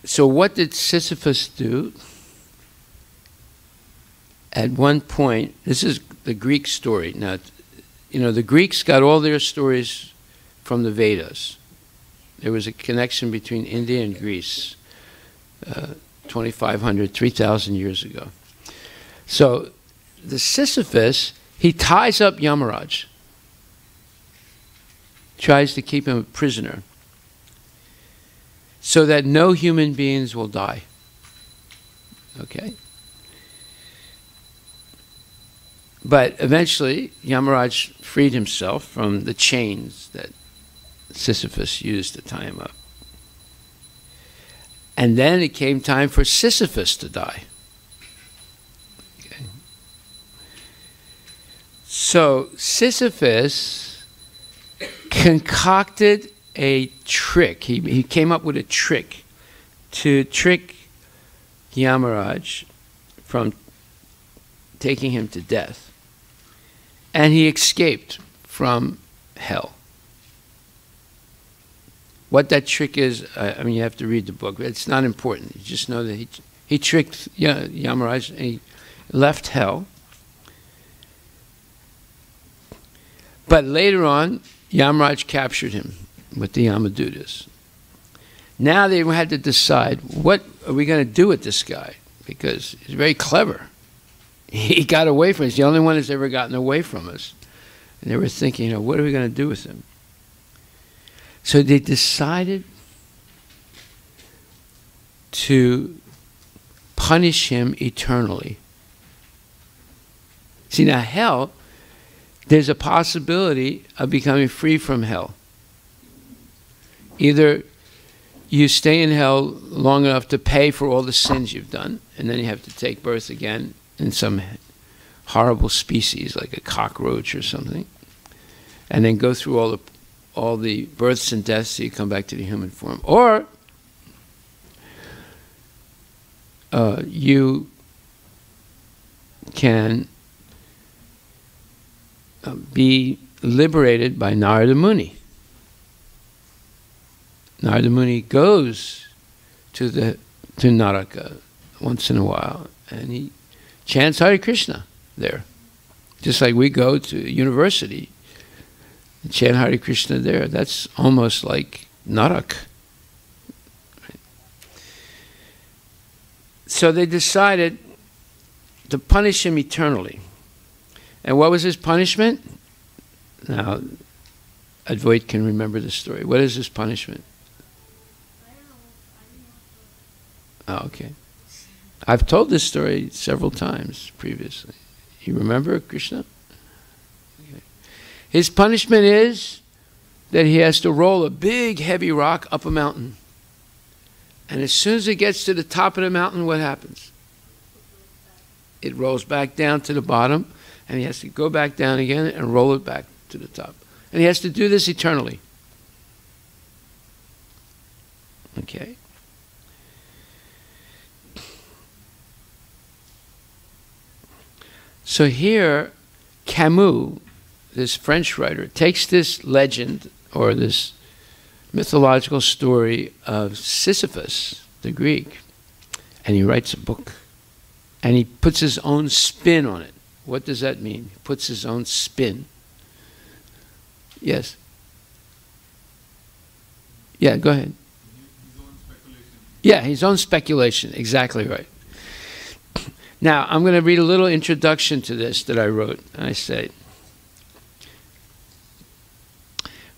So what did Sisyphus do? At one point, this is the Greek story. Now, you know, the Greeks got all their stories from the Vedas. There was a connection between India and Greece 2,500, 3,000 years ago. So the Sisyphus, he ties up Yamaraj, tries to keep him a prisoner so that no human beings will die. Okay? But eventually, Yamaraj freed himself from the chains that Sisyphus used to tie him up. And then it came time for Sisyphus to die. Okay. So Sisyphus concocted a trick. He came up with a trick to trick Yamaraj from taking him to death. And he escaped from hell. What that trick is, I mean, you have to read the book. It's not important. You just know that he tricked Yamaraj and he left hell. But later on, Yamaraj captured him with the Yamadutas. Now they had to decide, what are we going to do with this guy? Because he's very clever. He got away from us. He's the only one that's ever gotten away from us. And they were thinking, you know, what are we going to do with him? So they decided to punish him eternally. See, now hell, there's a possibility of becoming free from hell. Either you stay in hell long enough to pay for all the sins you've done, and then you have to take birth again in some horrible species like a cockroach or something, and then go through all the births and deaths so you come back to the human form. Or you can be liberated by Narada Muni. Narada Muni goes to Naraka once in a while, and he chants Hare Krishna there. Just like we go to university and chant Hare Krishna there. That's almost like Narak. So they decided to punish him eternally. And what was his punishment? Now, Advait can remember the story. What is his punishment? Oh, okay. I've told this story several times previously. You remember, Krishna? Okay. His punishment is that he has to roll a big, heavy rock up a mountain. And as soon as it gets to the top of the mountain, what happens? It rolls back down to the bottom, and he has to go back down again and roll it back to the top. And he has to do this eternally. Okay? So here, Camus, this French writer, takes this legend or this mythological story of Sisyphus, the Greek, and he writes a book. And he puts his own spin on it. What does that mean? He puts his own spin. Yes? Yeah, go ahead. His own speculation. Yeah, his own speculation. Exactly right. Now, I'm going to read a little introduction to this that I wrote. I say,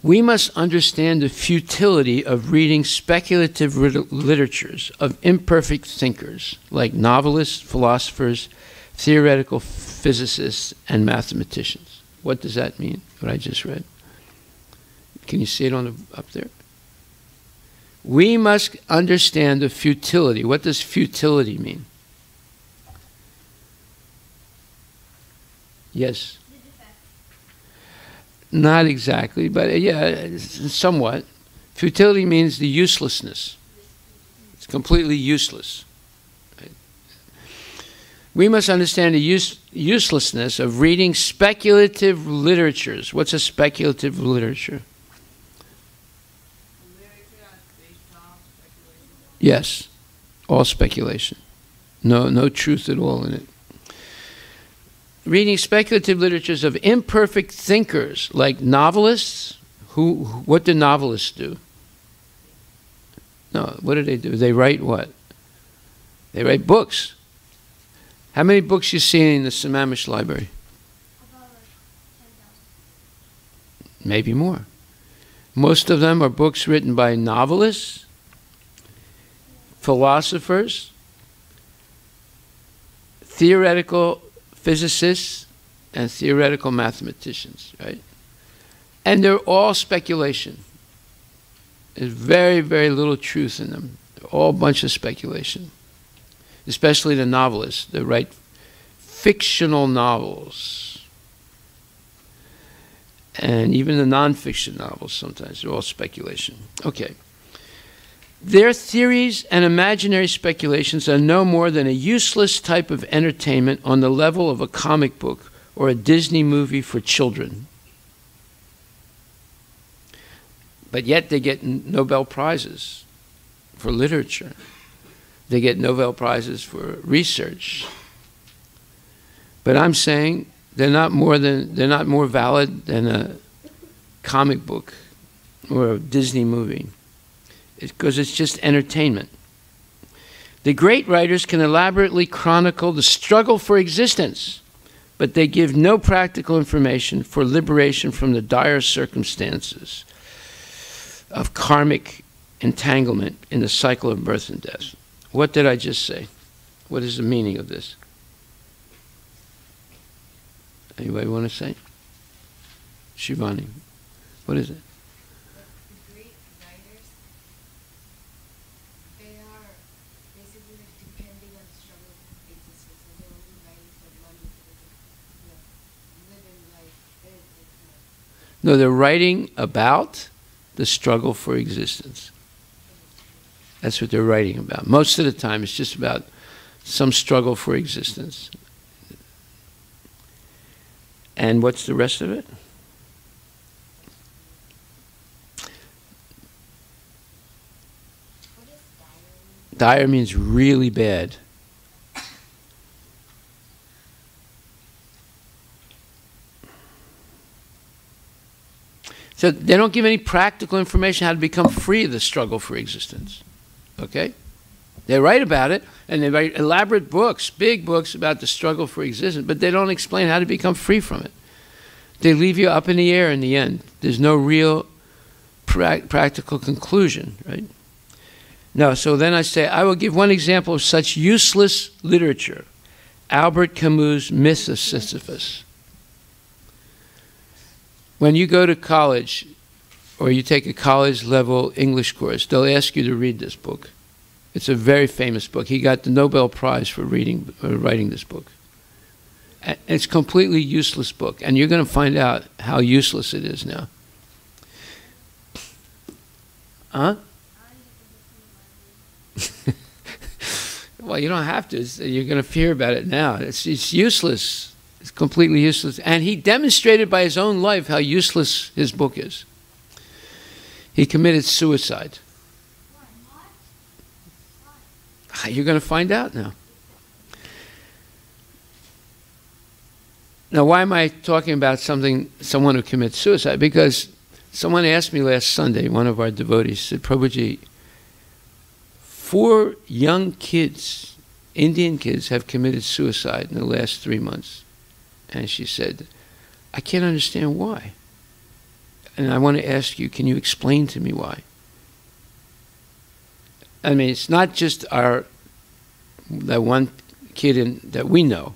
we must understand the futility of reading speculative literatures of imperfect thinkers like novelists, philosophers, theoretical physicists, and mathematicians. What does that mean, what I just read? Can you see it up there? We must understand the futility. What does futility mean? Yes? Not exactly, but yeah, somewhat. Futility means the uselessness. It's completely useless. Right? We must understand the uselessness of reading speculative literatures. What's a speculative literature? Yes, all speculation. No truth at all in it. Reading speculative literatures of imperfect thinkers like novelists. What do novelists do? No, what do? They write what? They write books. How many books you see in the Sammamish library? Maybe more. Most of them are books written by novelists, philosophers, theoretical physicists, and theoretical mathematicians, right? And they're all speculation. There's very, very little truth in them. They're all a bunch of speculation. Especially the novelists. They write fictional novels. And even the non-fiction novels sometimes, they're all speculation. Okay. Their theories and imaginary speculations are no more than a useless type of entertainment on the level of a comic book or a Disney movie for children. But yet they get Nobel Prizes for literature. They get Nobel Prizes for research. But I'm saying they're not more valid than a comic book or a Disney movie. Because it's just entertainment. The great writers can elaborately chronicle the struggle for existence, but they give no practical information for liberation from the dire circumstances of karmic entanglement in the cycle of birth and death. What did I just say? What is the meaning of this? Anybody want to say? Shivani, what is it? No, they're writing about the struggle for existence. That's what they're writing about. Most of the time, it's just about some struggle for existence. And what's the rest of it? Dire means really bad. So they don't give any practical information how to become free of the struggle for existence. Okay? They write about it, and they write elaborate books, big books about the struggle for existence, but they don't explain how to become free from it. They leave you up in the air in the end. There's no real practical conclusion, right? No, so then I say, I will give one example of such useless literature. Albert Camus' Myth of Sisyphus. When you go to college, or you take a college-level English course, they'll ask you to read this book. It's a very famous book. He got the Nobel Prize for writing this book. It's a completely useless book, and you're going to find out how useless it is now. Huh? Well, you don't have to. You're going to hear about it now. It's useless. It's completely useless. And he demonstrated by his own life how useless his book is. He committed suicide. You're going to find out now. Now, why am I talking about someone who commits suicide? Because someone asked me last Sunday, one of our devotees, said, Prabhuji, 4 young kids, Indian kids, have committed suicide in the last 3 months. And she said, I can't understand why. And I want to ask you, can you explain to me why? I mean, it's not just that one kid that we know.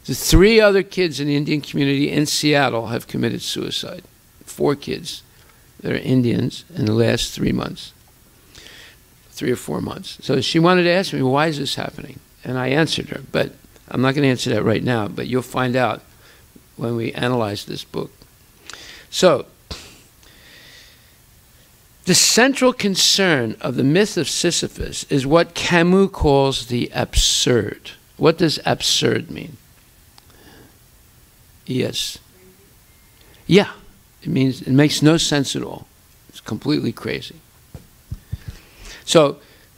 The 3 other kids in the Indian community in Seattle have committed suicide. 4 kids that are Indians in the last 3 months. 3 or 4 months. So she wanted to ask me, why is this happening? And I answered her, but I'm not going to answer that right now, but you'll find out when we analyze this book. So, the central concern of the myth of Sisyphus is what Camus calls the absurd. What does absurd mean? Yes. Yeah. It means it makes no sense at all. It's completely crazy. So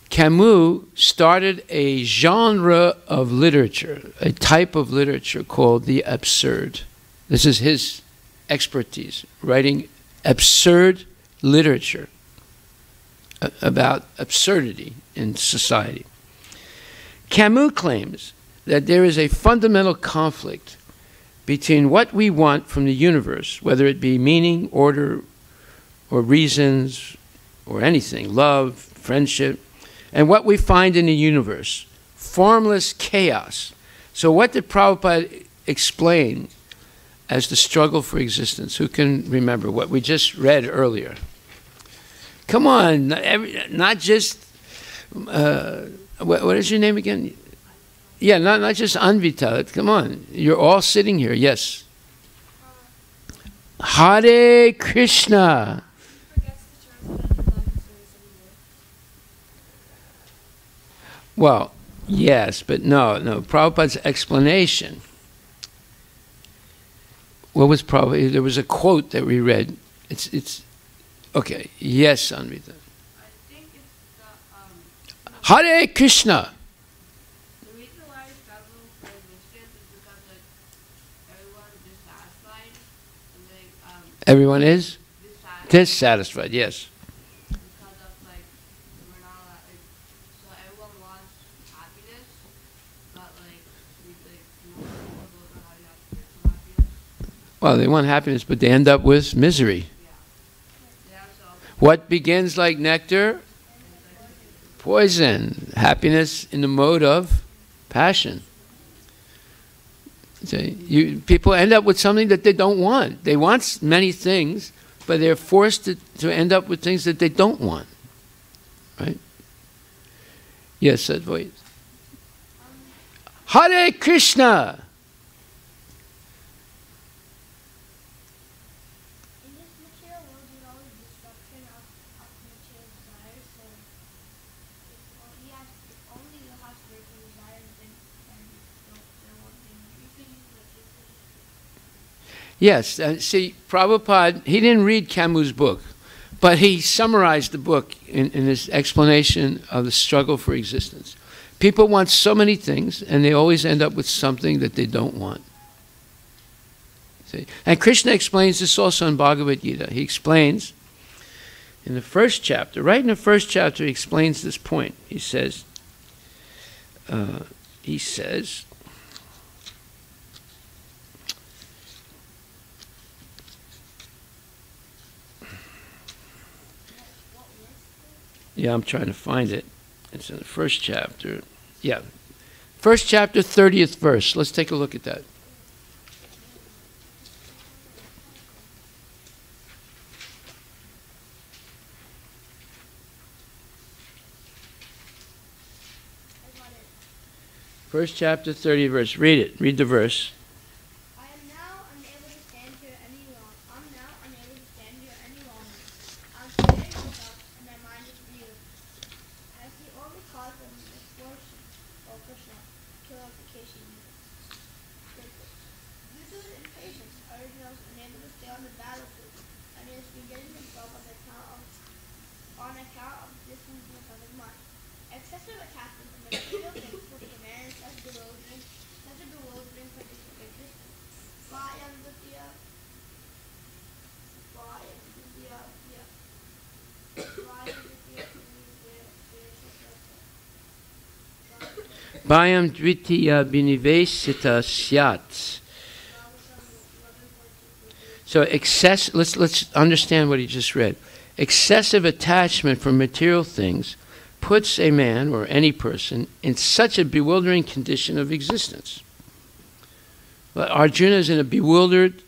Camus started a genre of literature, a type of literature called the absurd. This is his expertise, writing absurd literature about absurdity in society. Camus claims that there is a fundamental conflict between what we want from the universe, whether it be meaning, order, or reasons, or anything, love, friendship, and what we find in the universe, formless chaos. So what did Prabhupada explain as the struggle for existence? Who can remember what we just read earlier? Come on, not just, what is your name again? Yeah, not just Anvita. Come on, you're all sitting here. Yes. Hare Krishna. Well, yes, but no. Prabhupada's explanation. What was Prabhupada? There was a quote that we read. It's okay. Yes, Anvita. I think it's the Hare Krishna. the reason why we struggle for existence is because like everyone is dissatisfied and like Everyone is dissatisfied dissatisfied. Yes. because of like we're not allowed, like, so everyone wants happiness, but like we most people don't know how to have spiritual happiness. Well, they want happiness, but they end up with misery. Yeah, so What begins like nectar? Poison. Happiness in the mode of passion. See, people end up with something that they don't want. They want many things, but they're forced to end up with things that they don't want. Right? Yes, that voice. Hare Krishna! In this material world, there's always destruction of material desires. So if only you have spiritual desires, then there won't be. You can use electricity. Yes, see, Prabhupada, he didn't read Camus' book, but he summarized the book in his explanation of the struggle for existence. People want so many things, and they always end up with something that they don't want. See? And Krishna explains this also in Bhagavad Gita. He explains in the first chapter, right in the first chapter, he explains this point. He says, he says, yeah, I'm trying to find it. It's in the first chapter. Yeah. First chapter, 30th verse. Let's take a look at that. First chapter, 30th verse. Read it. Read the verse. I am now unable to stand here any longer. I'm now unable to stand here any longer. I'm forgetting myself, and my mind is reeling. As the only cause of misfortune, O Krishna, purification units. Due to his impatience, Arjuna was unable to stay on the battlefield, and he is forgetting himself on account of distance of his mind. Excessive attachment to material things puts a man in such a bewildering condition of existence. Bhayam dvitiya binivesita syat. So let's understand what he just read. Excessive attachment for material things puts a man or any person in such a bewildering condition of existence. Arjuna is in a bewildered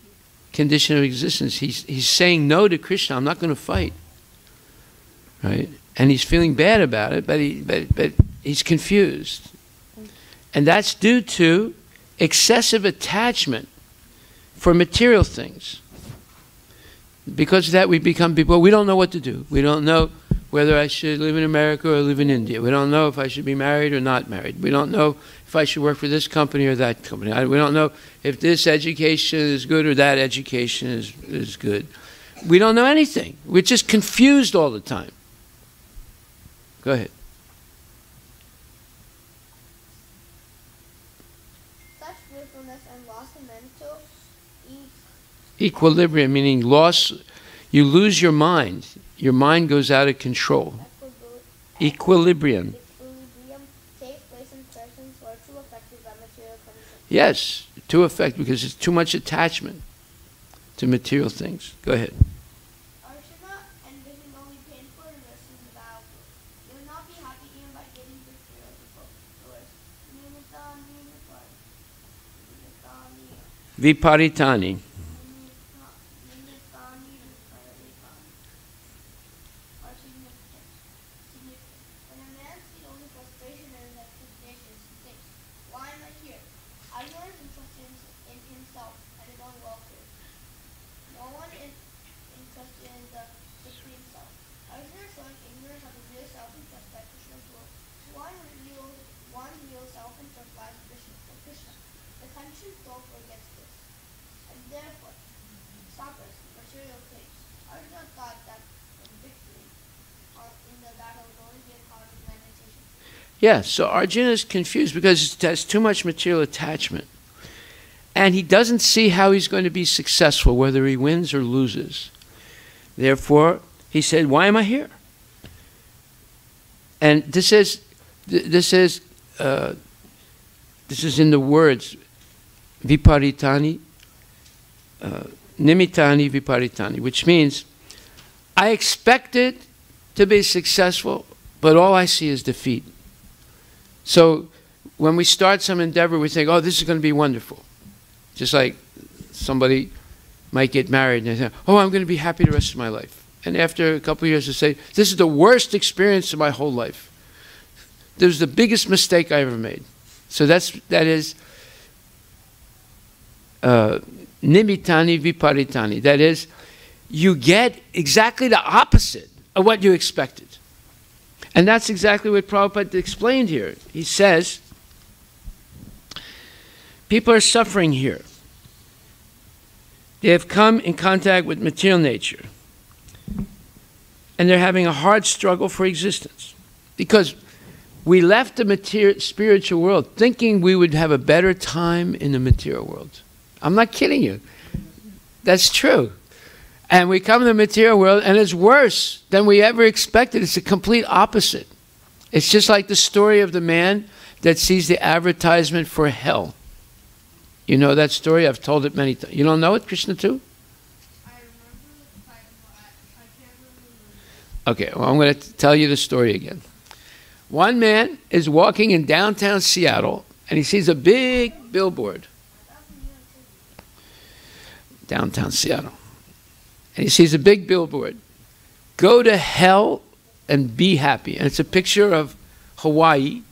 condition of existence. He's saying no to Krishna. I'm not going to fight. Right? And he's feeling bad about it, but he's confused. And that's due to excessive attachment for material things. Because of that, we become people, we don't know what to do. We don't know whether I should live in America or live in India. We don't know if I should be married or not married. We don't know if I should work for this company or that company. We don't know if this education is good or that education is good. We don't know anything. We're just confused all the time. Go ahead. Such willfulness and loss of mental Equilibrium, meaning loss, you lose your mind. Your mind goes out of control. Equilibrium. Equilibrium takes place in persons who are too affected by material conditions. Yes, too affected because it's too much attachment to material things. Go ahead. Arjuna envisioned only painful risks in the battlefield. He would not be happy even by getting victory over foes. Viparitani. Yeah, so Arjuna is confused because it has too much material attachment. And he doesn't see how he's going to be successful, whether he wins or loses. Therefore, he said, why am I here? And this is in the words, viparitani, nimitani viparitani, which means, I expected to be successful, but all I see is defeat. So when we start some endeavor, we think, oh, this is going to be wonderful. Just like somebody might get married and they say, oh, I'm going to be happy the rest of my life. And after a couple of years, they say, this is the worst experience of my whole life. This was the biggest mistake I ever made. So that is nimitani viparitani. That is, you get exactly the opposite of what you expected. And that's exactly what Prabhupada explained here. He says, people are suffering here. They have come in contact with material nature. And they're having a hard struggle for existence. Because we left the spiritual world thinking we would have a better time in the material world. I'm not kidding you. That's true. And we come to the material world, and it's worse than we ever expected. It's the complete opposite. It's just like the story of the man that sees the advertisement for hell. You know that story? I've told it many times. You don't know it, Krishna, too? I remember the title, but I can't remember. Okay, well, I'm going to tell you the story again. One man is walking in downtown Seattle, and he sees a big billboard. Downtown Seattle. And he sees a big billboard. Go to hell and be happy. And it's a picture of Hawaii.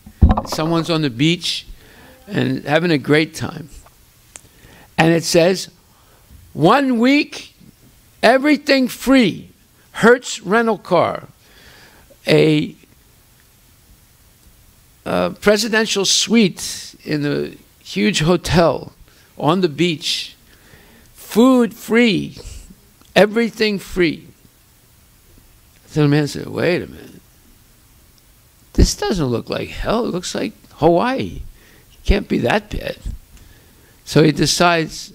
Someone's on the beach and having a great time. And it says, 1 week, everything free. Hertz rental car. A presidential suite in a huge hotel on the beach. Food free. Everything free. So the man said, wait a minute. This doesn't look like hell. It looks like Hawaii. It can't be that bad. So he decides,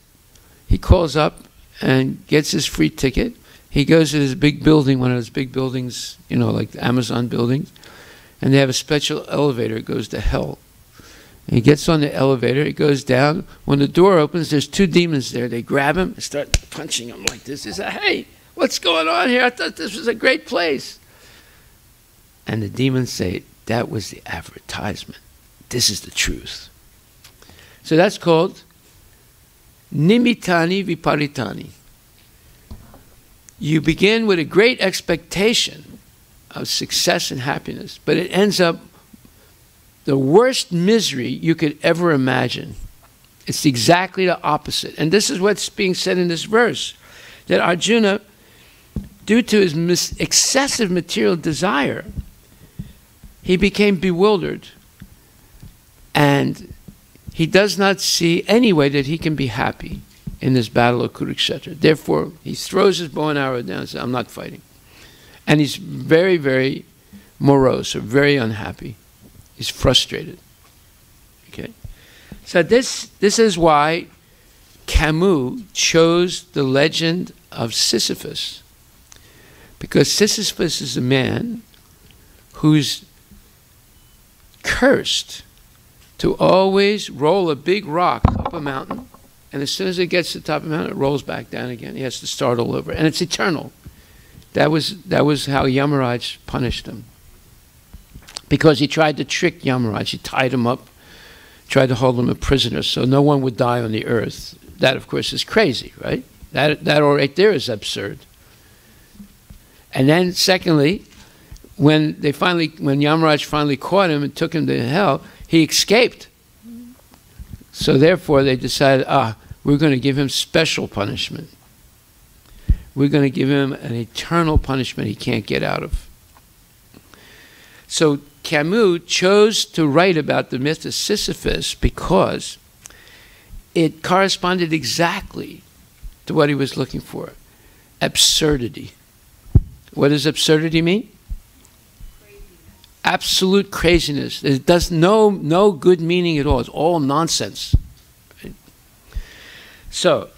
he calls up and gets his free ticket. He goes to this big building, one of those big buildings, you know, like the Amazon buildings, and they have a special elevator. It goes to hell. And he gets on the elevator. He goes down. When the door opens, there's 2 demons there. They grab him and start punching him like this. He says, hey, what's going on here? I thought this was a great place. And the demons say, that was the advertisement. This is the truth. So that's called Nimitani Viparitani. You begin with a great expectation of success and happiness, but it ends up the worst misery you could ever imagine. It's exactly the opposite. And this is what's being said in this verse, that Arjuna, due to his excessive material desire, he became bewildered. And he does not see any way that he can be happy in this battle of Kurukshetra. Therefore, he throws his bow and arrow down and says, I'm not fighting. And he's very, very morose, or very unhappy. He's frustrated. Okay? So this is why Camus chose the legend of Sisyphus. Because Sisyphus is a man who's cursed to always roll a big rock up a mountain, and as soon as it gets to the top of the mountain, it rolls back down again. He has to start all over. And it's eternal. That was how Yamaraj punished him. Because he tried to trick Yamaraj. He tied him up, tried to hold him a prisoner so no one would die on the earth. That, of course, is crazy, right? That all right there is absurd. And then, secondly, when Yamaraj finally caught him and took him to hell, he escaped. So therefore, they decided, we're going to give him special punishment. We're going to give him an eternal punishment he can't get out of. So Camus chose to write about the myth of Sisyphus because it corresponded exactly to what he was looking for. Absurdity. What does absurdity mean? Absolute craziness. It does no good meaning at all. It's all nonsense. Right? So,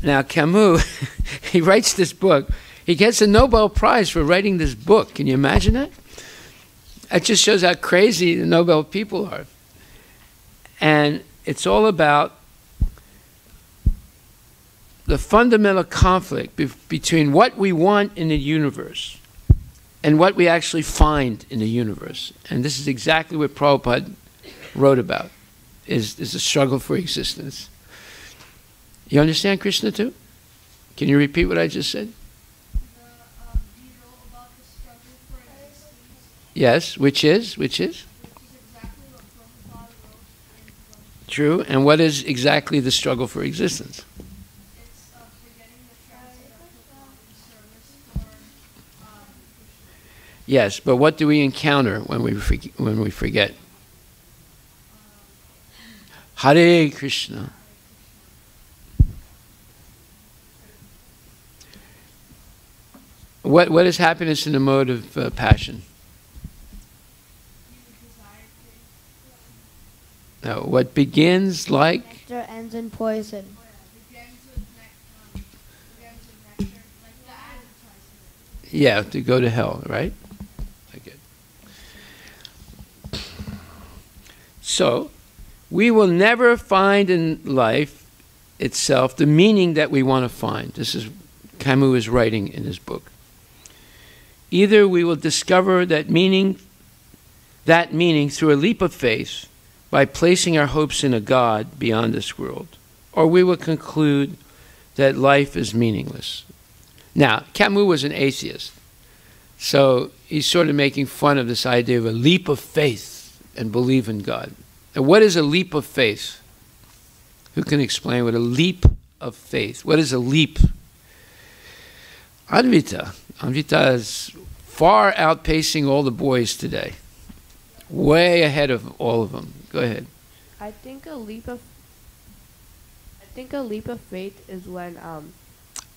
now Camus, he writes this book. He gets a Nobel Prize for writing this book. Can you imagine that? That just shows how crazy the Nobel people are. And it's all about the fundamental conflict between what we want in the universe and what we actually find in the universe. And this is exactly what Prabhupada wrote about, is the struggle for existence. You understand Krishna too? Can you repeat what I just said? Yes, which is? True. And what is exactly the struggle for existence? It's forgetting the transcendental service for Yes, but what do we encounter when we forget? Hare Krishna. What is happiness in the mode of passion? No, what begins like? Nectar ends in poison. Yeah, to go to hell, right? Okay. So, we will never find in life itself the meaning that we want to find. This is Camus is writing in his book. Either we will discover that meaning through a leap of faith by placing our hopes in a God beyond this world, or we will conclude that life is meaningless. Now, Camus was an atheist, so he's sort of making fun of this idea of a leap of faith and believe in God. Now, what is a leap of faith? Who can explain what a leap of faith? What is a leap? Anvita is far outpacing all the boys today. Way ahead of all of them. Go ahead. I think a leap of faith is when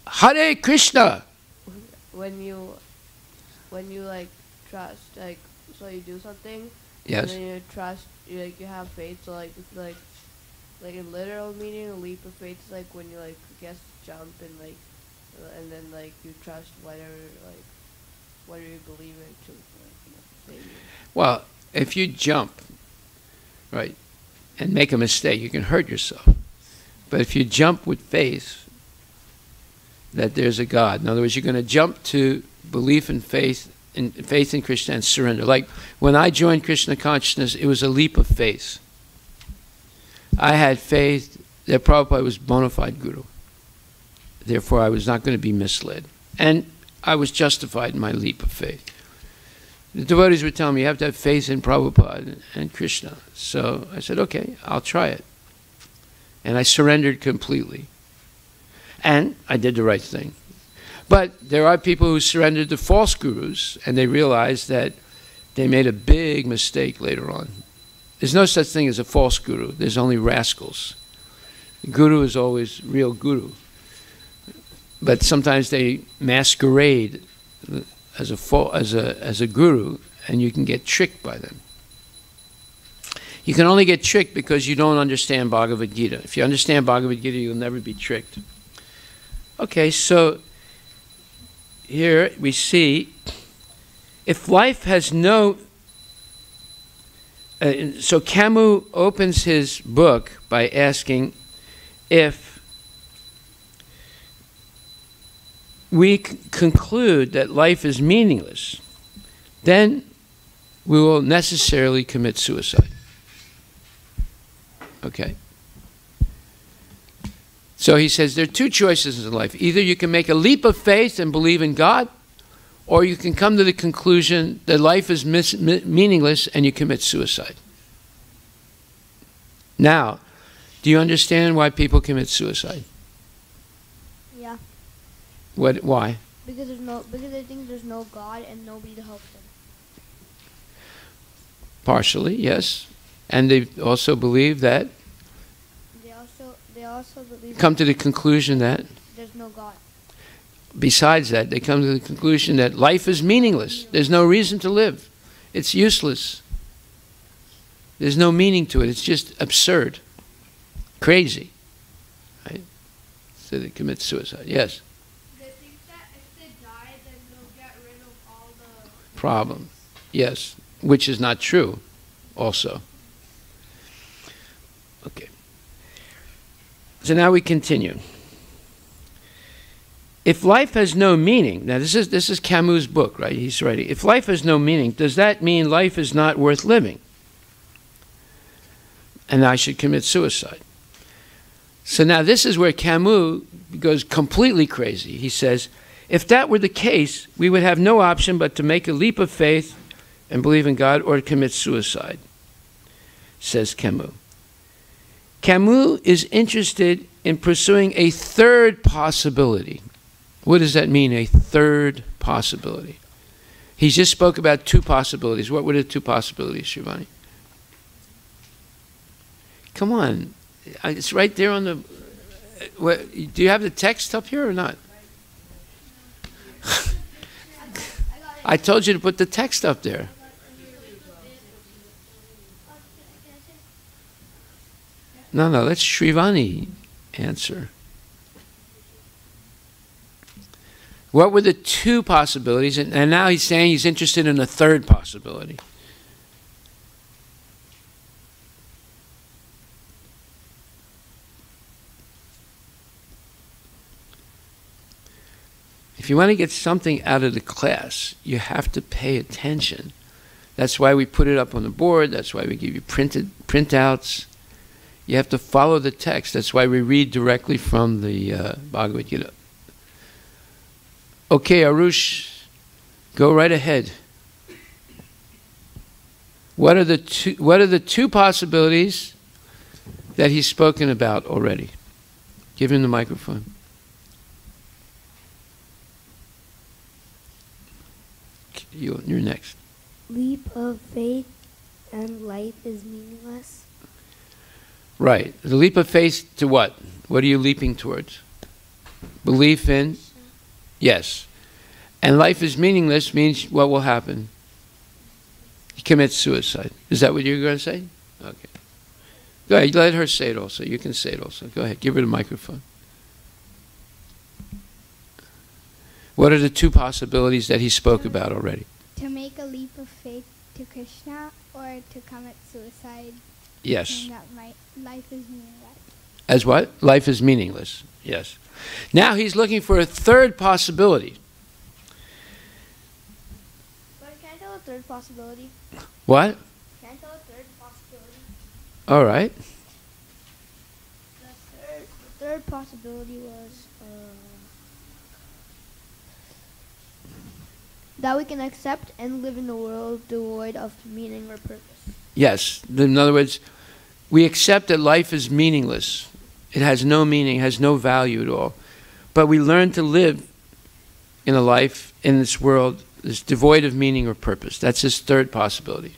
Hare Krishna. when you like trust, like, so you do something. Yes. And then you trust, you have faith. So like in literal meaning, a leap of faith is like when you jump and then you trust whether you believe it to. Well, if you jump, right, and make a mistake, you can hurt yourself. But if you jump with faith that there's a God, in other words, you're going to jump to belief and faith in Krishna and surrender. Like when I joined Krishna consciousness, it was a leap of faith. I had faith that Prabhupada was bona fide guru. Therefore, I was not going to be misled. And I was justified in my leap of faith. The devotees were telling me, you have to have faith in Prabhupada and Krishna. So I said, okay, I'll try it. And I surrendered completely. And I did the right thing. But there are people who surrendered to false gurus, and they realized that they made a big mistake later on. There's no such thing as a false guru. There's only rascals. The guru is always real guru. But sometimes they masquerade as a guru, and you can get tricked by them. You can only get tricked because you don't understand Bhagavad Gita. If you understand Bhagavad Gita, you'll never be tricked. Okay, so here we see if life has no... so Camus opens his book by asking if we conclude that life is meaningless, then we will necessarily commit suicide. Okay? So he says there are two choices in life. Either you can make a leap of faith and believe in God, or you can come to the conclusion that life is meaningless and you commit suicide. Now, do you understand why people commit suicide? Yeah. Why? Because they think there's no God and nobody to help them. Partially, yes. And they also believe that... They also believe... Come to the conclusion that... There's no God. Besides that, they come to the conclusion that life is meaningless. There's no reason to live. It's useless. There's no meaning to it. It's just absurd. Crazy. Right? So they commit suicide. Yes? They think that if they die, then they'll get rid of all the... Problem. Yes. Which is not true also. Okay. So now we continue. If life has no meaning, now this is Camus' book, right? He's writing. If life has no meaning, does that mean life is not worth living? And I should commit suicide. So now this is where Camus goes completely crazy. He says, if that were the case, we would have no option but to make a leap of faith and believe in God or to commit suicide, says Camus. Camus is interested in pursuing a third possibility. What does that mean, a third possibility? He just spoke about two possibilities. What were the two possibilities, Shivani? Come on. It's right there on the... do you have the text up here or not? I told you to put the text up there. No, let Shrivani answer. What were the two possibilities? And now he's saying he's interested in a third possibility. If you want to get something out of the class, you have to pay attention. That's why we put it up on the board. That's why we give you printouts. You have to follow the text. That's why we read directly from the Bhagavad Gita. Okay, Arush, go right ahead. What are the two possibilities that he's spoken about already? Give him the microphone. You're next. Leap of faith and life is meaningless. Right. The leap of faith to what? What are you leaping towards? Belief in? Yes. And life is meaningless means what will happen? You commit suicide. Is that what you're going to say? Okay. Go ahead. Let her say it also. You can say it also. Go ahead. Give her the microphone. What are the two possibilities that he spoke about already? To make a leap of faith to Krishna or to commit suicide. Yes. That life is meaningless. As what? Life is meaningless. Yes. Now he's looking for a third possibility. But can I tell a third possibility? What? Can I tell a third possibility? All right. The third possibility was that we can accept and live in a world devoid of meaning or purpose. Yes. In other words, we accept that life is meaningless. It has no meaning, has no value at all. But we learn to live in a life, in this world, that's devoid of meaning or purpose. That's his third possibility.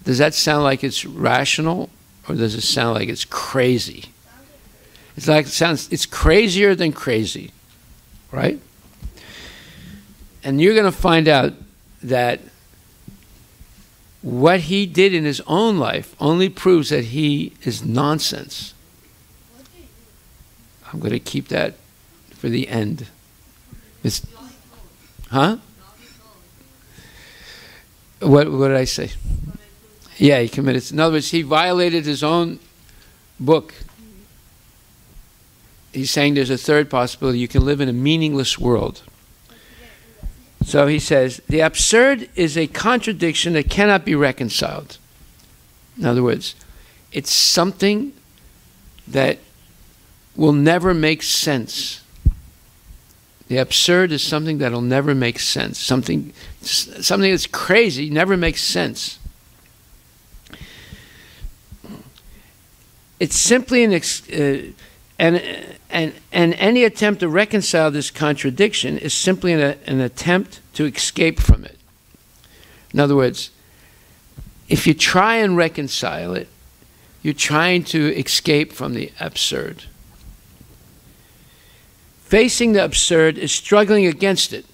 Does that sound like it's rational, or does it sound like it's crazy? It's crazier than crazy, right? And you're going to find out that what he did in his own life only proves that he is nonsense. I'm going to keep that for the end. Huh? What did I say? Yeah, he committed. In other words, he violated his own book. He's saying there's a third possibility. You can live in a meaningless world. So he says, the absurd is a contradiction that cannot be reconciled. In other words, it's something that will never make sense. The absurd is something that will never make sense. Something that's crazy never makes sense. It's simply and any attempt to reconcile this contradiction is simply an attempt to escape from it. In other words, if you try and reconcile it, you're trying to escape from the absurd. Facing the absurd is struggling against it.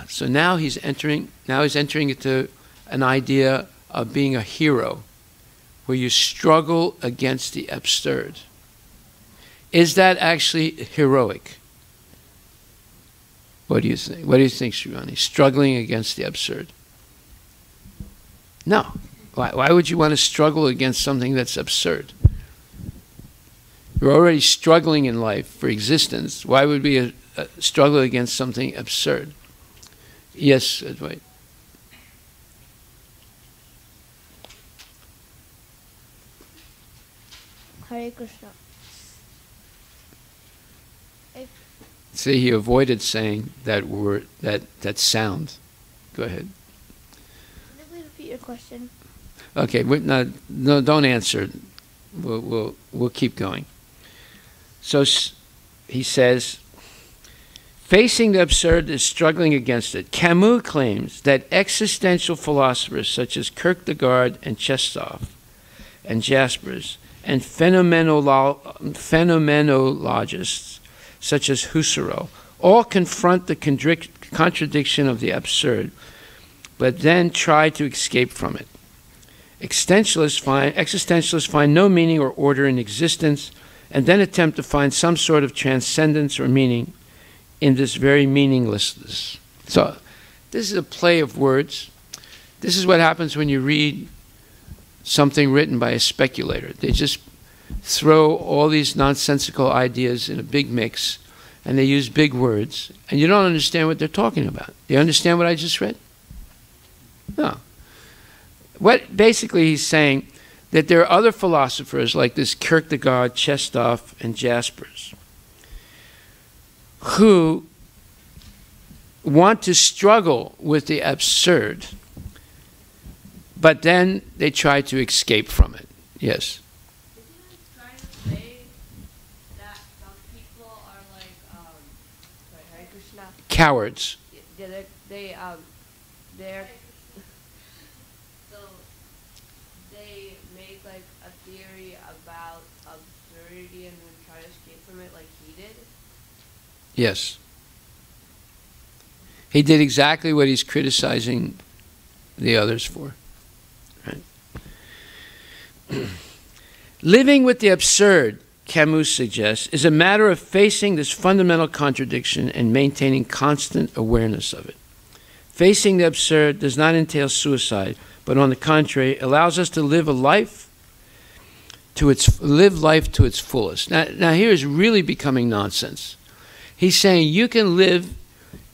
So now he's entering into an idea of being a hero, where you struggle against the absurd. Is that actually heroic? What do you think? What do you think, Srivani? Struggling against the absurd? No. Why would you want to struggle against something that's absurd? You're already struggling in life for existence. Why would we struggle against something absurd? Yes, Advait. Hare Krishna. See, he avoided saying that word, that sound. Go ahead. Can you please repeat your question? Okay, no, don't answer. We'll keep going. So he says, facing the absurd is struggling against it. Camus claims that existential philosophers such as Kierkegaard and Chekhov and Jaspers and phenomenologists such as Husserl all confront the contradiction of the absurd, but then try to escape from it. Existentialists find no meaning or order in existence and then attempt to find some sort of transcendence or meaning in this very meaninglessness. So this is a play of words. This is what happens when you read something written by a speculator. They just throw all these nonsensical ideas in a big mix, and they use big words, and you don't understand what they're talking about. Do you understand what I just read? No. What basically he's saying that there are other philosophers like this Kierkegaard, Chestov, and Jaspers who want to struggle with the absurd, but then they try to escape from it. Yes? Is he trying to say that some people are like, sorry, Hare Krishna? Cowards. They're so they make like a theory about absurdity and then try to escape from it like he did? Yes. He did exactly what he's criticizing the others for. Right? Living with the absurd, Camus suggests, is a matter of facing this fundamental contradiction and maintaining constant awareness of it. Facing the absurd does not entail suicide, but on the contrary, allows us to live life to its fullest. Now here is really becoming nonsense. He's saying you can live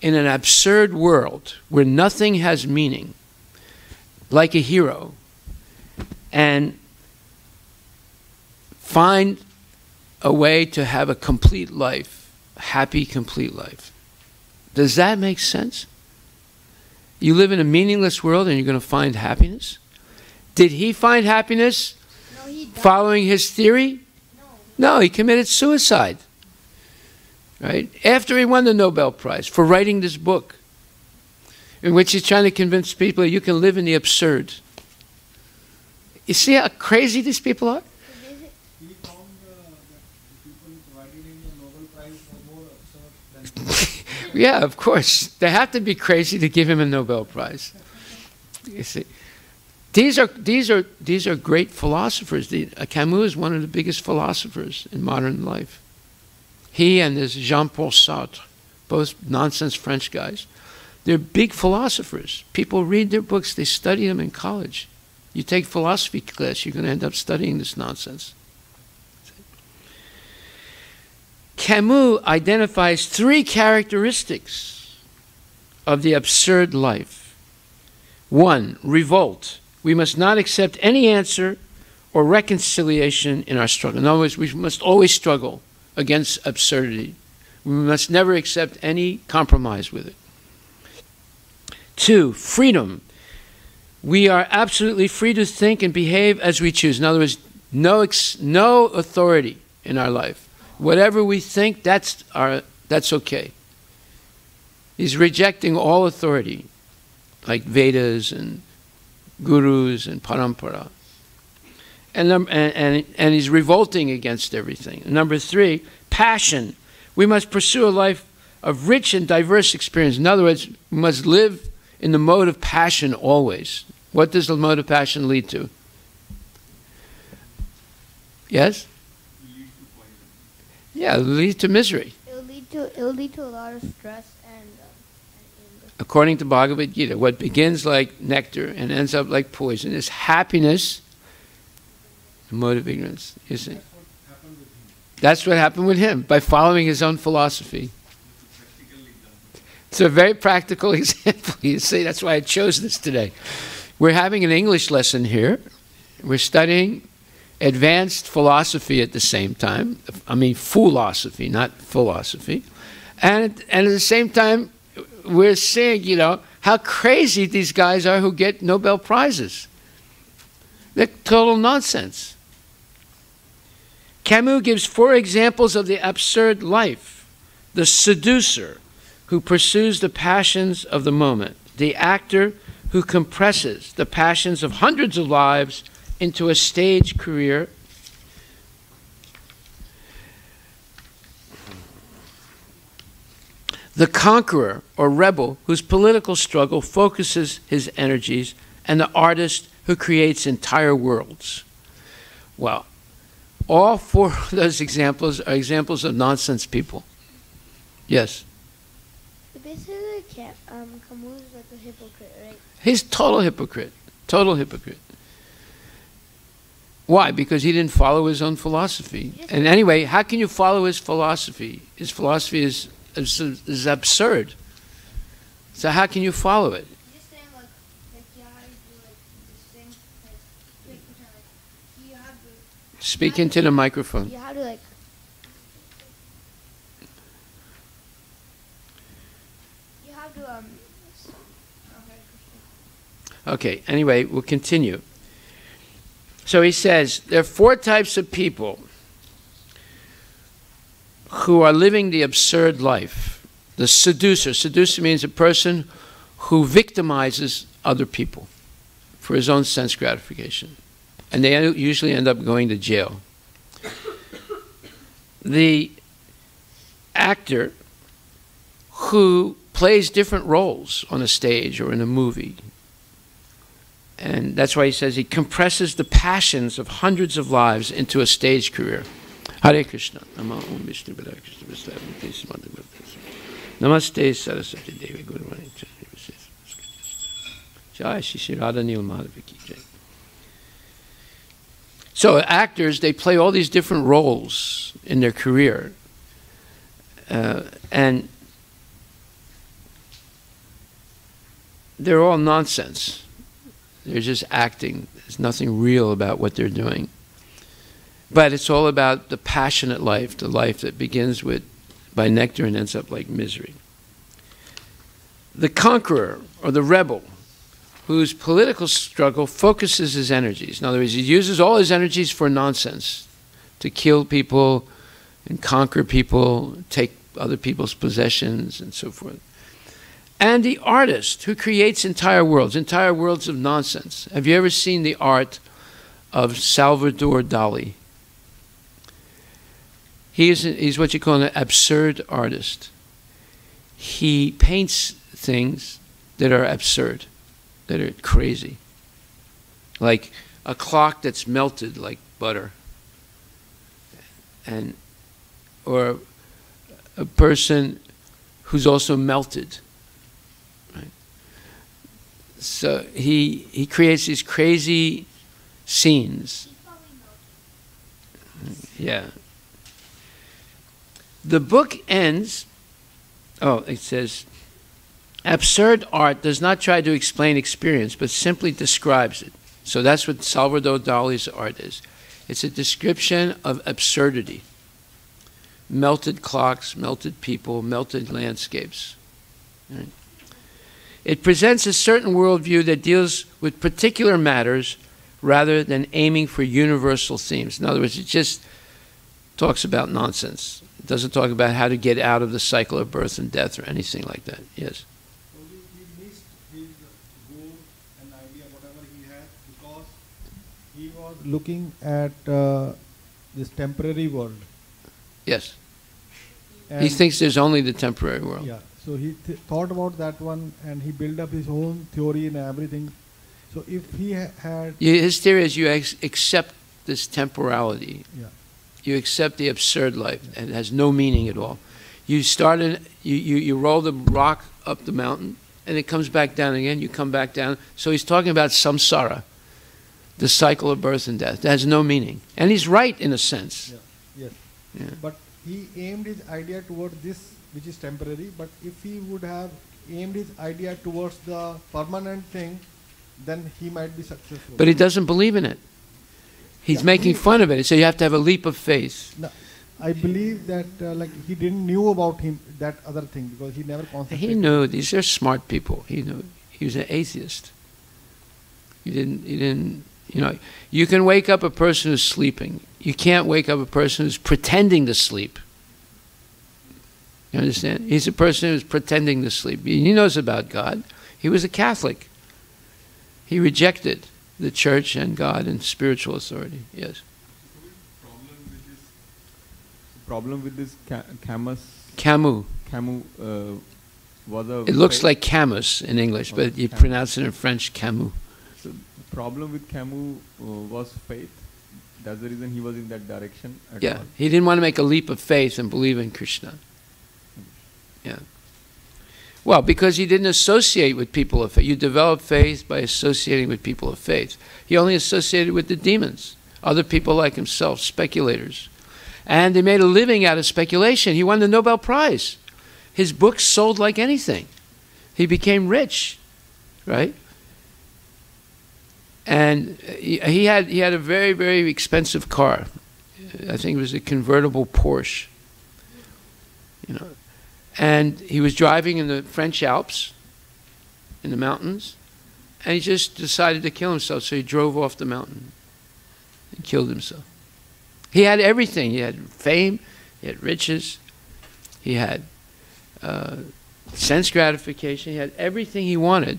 in an absurd world where nothing has meaning, like a hero, and find a way to have a complete life, a happy, complete life. Does that make sense? You live in a meaningless world and you're going to find happiness? Did he find happiness following his theory? No, he committed suicide. Right? After he won the Nobel Prize for writing this book, in which he's trying to convince people that you can live in the absurd. You see how crazy these people are? He found that the people providing him the Nobel Prize were more absurd than Yeah, of course. They have to be crazy to give him a Nobel Prize. You see, these are great philosophers. Camus is one of the biggest philosophers in modern life. He and this Jean-Paul Sartre, both nonsense French guys, they're big philosophers. People read their books, they study them in college. You take philosophy class, you're going to end up studying this nonsense. Camus identifies three characteristics of the absurd life. 1, revolt. We must not accept any answer or reconciliation in our struggle. In other words, we must always struggle against absurdity. We must never accept any compromise with it. 2, freedom. We are absolutely free to think and behave as we choose. In other words, no authority in our life. Whatever we think, that's okay. He's rejecting all authority, like Vedas and gurus and parampara. And he's revolting against everything. Number 3, passion. We must pursue a life of rich and diverse experience. In other words, we must live in the mode of passion always. What does the mode of passion lead to? Yes? Yeah, it'll lead to misery. It'll lead to a lot of stress and anger. According to Bhagavad Gita, what begins like nectar and ends up like poison is happiness, the mode of ignorance. You see? That's what happened with him, by following his own philosophy. It's a very practical example. You see, that's why I chose this today. We're having an English lesson here. We're studying advanced philosophy at the same time. I mean, philosophy, not philosophy. And at the same time, we're seeing, you know, how crazy these guys are who get Nobel Prizes. They're total nonsense. Camus gives 4 examples of the absurd life. The seducer, who pursues the passions of the moment. The actor, who compresses the passions of hundreds of lives into a stage career. The conqueror or rebel whose political struggle focuses his energies, and the artist who creates entire worlds. Well, all 4 of those examples are examples of nonsense people. Yes? So basically, Camus is like a hypocrite, right? He's total hypocrite. Total hypocrite. Why? Because he didn't follow his own philosophy. And anyway, how can you follow his philosophy? His philosophy is absurd. So how can you follow it? You're just saying like you have to do like this thing, like you have to. Speak into the microphone. You have to like. You have to Okay, anyway, we'll continue. So he says, there are 4 types of people who are living the absurd life. The seducer. Seducer means a person who victimizes other people for his own sense gratification. And they usually end up going to jail. The actor who plays different roles on a stage or in a movie. And that's why he says he compresses the passions of hundreds of lives into a stage career. Hare Krishna. Namaste Saraswati Devi Guruvani. Jai Shri Radha Nil Madhava Ki Jai. So actors, they play all these different roles in their career. And they're all nonsense. They're just acting. There's nothing real about what they're doing. But it's all about the passionate life, the life that begins by nectar and ends up like misery. The conqueror, or the rebel, whose political struggle focuses his energies. In other words, he uses all his energies for nonsense, to kill people and conquer people, take other people's possessions and so forth. And the artist who creates entire worlds of nonsense. Have you ever seen the art of Salvador Dali? He's what you call an absurd artist. He paints things that are absurd, that are crazy. Like a clock that's melted like butter. Or a person who's also melted. Right? So he creates these crazy scenes. Yeah. The book ends, it says, absurd art does not try to explain experience, but simply describes it. So that's what Salvador Dali's art is. It's a description of absurdity. Melted clocks, melted people, melted landscapes. Right? It presents a certain worldview that deals with particular matters rather than aiming for universal themes. In other words, it just talks about nonsense. It doesn't talk about how to get out of the cycle of birth and death or anything like that. Yes? So he missed his goal and idea, whatever he had, because he was looking at this temporary world. Yes. And he thinks there's only the temporary world. Yeah. So he thought about that one, and he built up his own theory and everything. So if he had... His theory is you accept this temporality. Yeah. You accept the absurd life, and it has no meaning at all. You you roll the rock up the mountain, and it comes back down again. You come back down. So he's talking about samsara, the cycle of birth and death. That has no meaning. And he's right in a sense. Yeah. Yes. Yeah. But he aimed his idea towards this, which is temporary. But if he would have aimed his idea towards the permanent thing, then he might be successful. But he doesn't believe in it. He's making fun of it. So you have to have a leap of faith. No, I believe that like he didn't knew about him that other thing because he never concentrated. He knew. These are smart people. He knew. He was an atheist. He didn't. You know, you can wake up a person who's sleeping. You can't wake up a person who's pretending to sleep. You understand? He's a person who's pretending to sleep. He knows about God. He was a Catholic. He rejected the church and God and spiritual authority. Yes. Problem with this Camus. Camus. Camus was a. It looks like Camus in English, but you pronounce it in French Camus. So the problem with Camus was faith. That's the reason he was in that direction. Yeah, he didn't want to make a leap of faith and believe in Krishna. Yeah. Well, because he didn't associate with people of faith. You develop faith by associating with people of faith. He only associated with the demons. other people like himself, speculators. And they made a living out of speculation. He won the Nobel Prize. His books sold like anything. He became rich, right? And he had a very, very expensive car. I think it was a convertible Porsche. You know, and he was driving in the French Alps, in the mountains, and he just decided to kill himself. So he drove off the mountain and killed himself. He had everything. He had fame. He had riches. He had sense gratification. He had everything he wanted.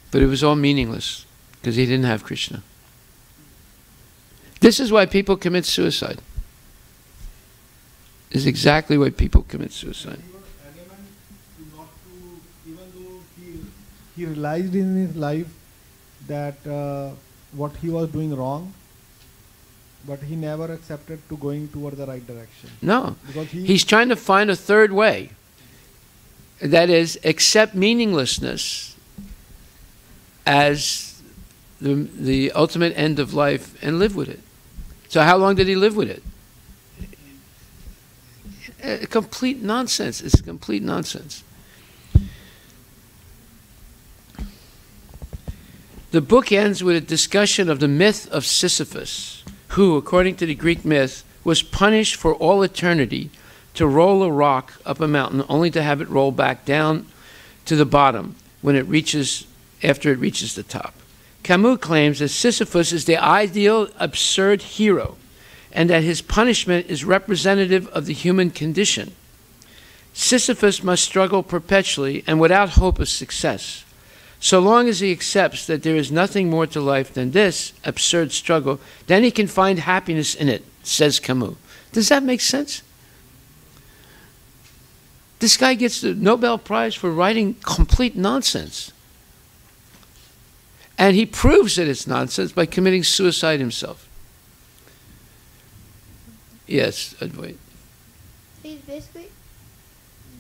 But it was all meaningless because he didn't have Krishna. This is why people commit suicide. This is exactly why people commit suicide. He was adamant to not to, even though he realized in his life that what he was doing wrong, but he never accepted to going toward the right direction. No. Because he's trying to find a third way. That is, accept meaninglessness as the ultimate end of life and live with it. So how long did he live with it? Complete nonsense. It's complete nonsense. The book ends with a discussion of the myth of Sisyphus, who, according to the Greek myth, was punished for all eternity to roll a rock up a mountain only to have it roll back down to the bottom when it reaches, after it reaches the top. Camus claims that Sisyphus is the ideal absurd hero and that his punishment is representative of the human condition. Sisyphus must struggle perpetually and without hope of success. So long as he accepts that there is nothing more to life than this absurd struggle, then he can find happiness in it, says Camus. Does that make sense? This guy gets the Nobel Prize for writing complete nonsense. And he proves that it's nonsense by committing suicide himself. Yes, Advait. He's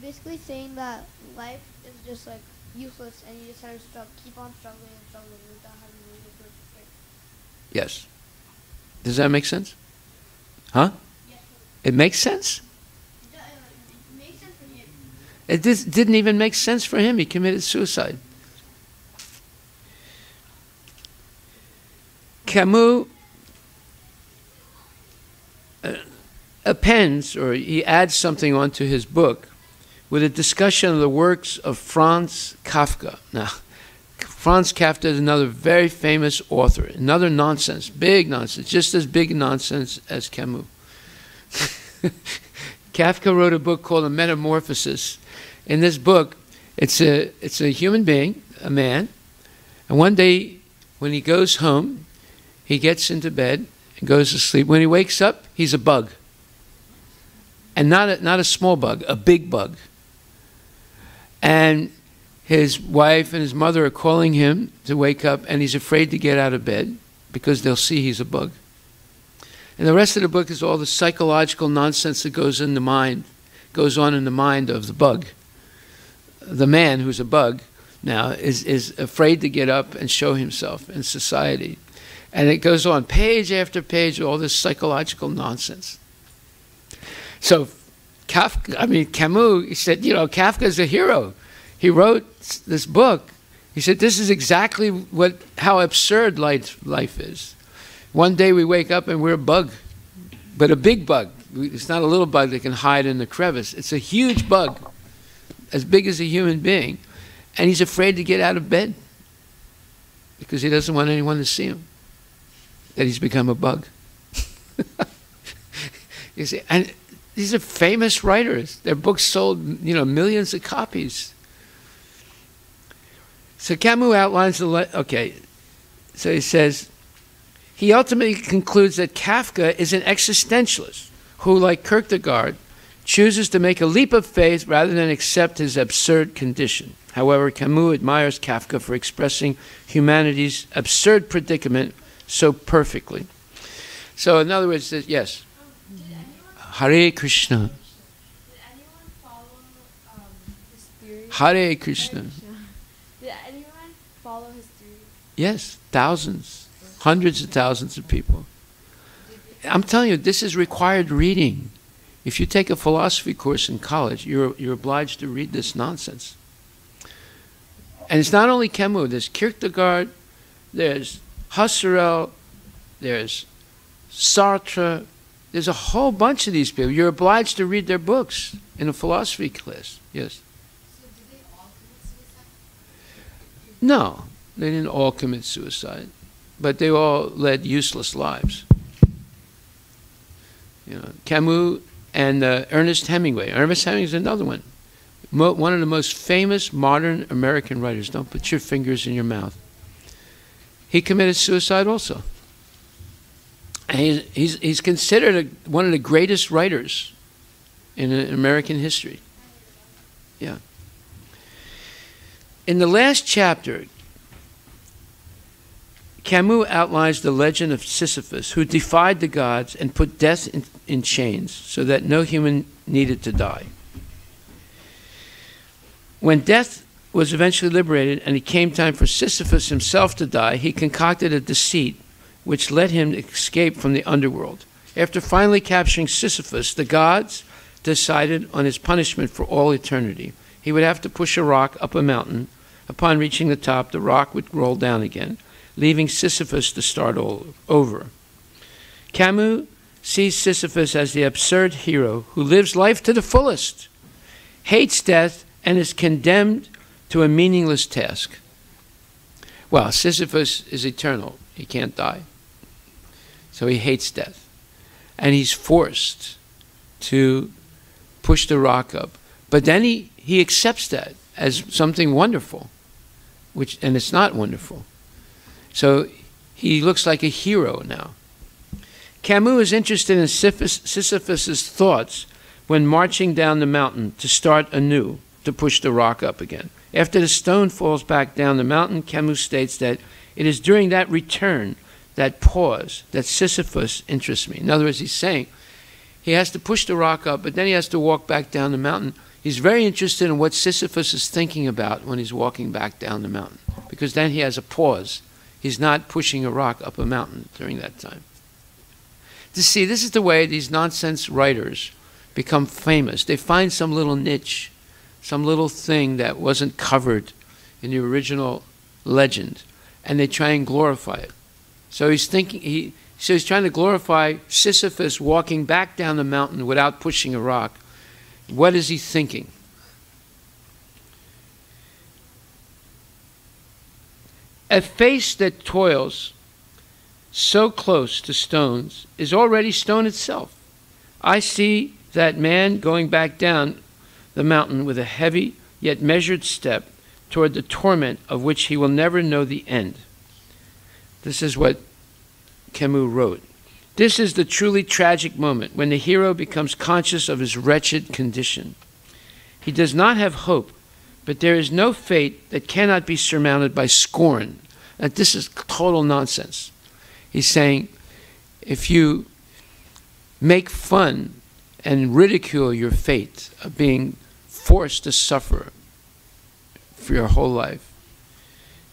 basically saying that life is just like useless, and you just have to keep on struggling and struggling without having to really good. Yes. Does that make sense? Huh? Yes. It makes sense? It makes sense for him. It didn't even make sense for him. He committed suicide. Camus appends, or he adds something onto his book with a discussion of the works of Franz Kafka. Now, Franz Kafka is another very famous author, another nonsense, big nonsense, just as big nonsense as Camus. Kafka wrote a book called A Metamorphosis. In this book, it's a human being, a man, and one day when he goes home, he gets into bed and goes to sleep. When he wakes up, he's a bug. And not a small bug, a big bug. And his wife and his mother are calling him to wake up, and he's afraid to get out of bed because they'll see he's a bug. And the rest of the book is all the psychological nonsense that goes on in the mind of the bug. The man who's a bug now is afraid to get up and show himself in society. And it goes on page after page, all this psychological nonsense. So Camus, he said, Kafka's a hero. He wrote this book. He said, this is exactly how absurd life is. One day we wake up and we're a bug, but a big bug. It's not a little bug that can hide in the crevice. It's a huge bug, as big as a human being. And he's afraid to get out of bed because he doesn't want anyone to see him, that he's become a bug. You see, and these are famous writers. Their books sold, millions of copies. So Camus outlines so he says, he ultimately concludes that Kafka is an existentialist who, like Kierkegaard, chooses to make a leap of faith rather than accept his absurd condition. However, Camus admires Kafka for expressing humanity's absurd predicament so perfectly. So in other words, yes. Hare Krishna. Did anyone follow his theory? Hare Krishna. Did anyone follow his theory? Yes, thousands. Hundreds of thousands of people. I'm telling you, this is required reading. If you take a philosophy course in college, you're obliged to read this nonsense. And it's not only Camus. There's Kierkegaard, there's Husserl, there's Sartre. There's a whole bunch of these people. You're obliged to read their books in a philosophy class. Yes. So did they all commit suicide? No, they didn't all commit suicide, but they all led useless lives. You know, Camus and Ernest Hemingway. Ernest Hemingway is another one. One of the most famous modern American writers. Don't put your fingers in your mouth. He committed suicide also. And he's considered one of the greatest writers in American history. Yeah. In the last chapter, Camus outlines the legend of Sisyphus, who defied the gods and put death in chains so that no human needed to die. When death was eventually liberated and it came time for Sisyphus himself to die, he concocted a deceit which led him to escape from the underworld. After finally capturing Sisyphus, the gods decided on his punishment for all eternity. He would have to push a rock up a mountain. Upon reaching the top, the rock would roll down again, leaving Sisyphus to start all over. Camus sees Sisyphus as the absurd hero who lives life to the fullest, hates death, and is condemned to a meaningless task. Well, Sisyphus is eternal. He can't die. So he hates death. And he's forced to push the rock up. But then he accepts that as something wonderful, and it's not wonderful. So he looks like a hero now. Camus is interested in Sisyphus's thoughts when marching down the mountain to start anew, to push the rock up again. After the stone falls back down the mountain, Camus states that it is during that return, that pause, that Sisyphus interests me. In other words, he's saying he has to push the rock up, but then he has to walk back down the mountain. He's very interested in what Sisyphus is thinking about when he's walking back down the mountain, because then he has a pause. He's not pushing a rock up a mountain during that time. See, this is the way these nonsense writers become famous. They find some little niche, some little thing that wasn't covered in the original legend, and they try and glorify it. So he's trying to glorify Sisyphus walking back down the mountain without pushing a rock. What is he thinking? A face that toils so close to stones is already stone itself. I see that man going back down the mountain with a heavy yet measured step toward the torment of which he will never know the end. This is what Camus wrote. This is the truly tragic moment when the hero becomes conscious of his wretched condition. He does not have hope, but there is no fate that cannot be surmounted by scorn. Now, this is total nonsense. He's saying if you make fun and ridicule your fate of being forced to suffer for your whole life,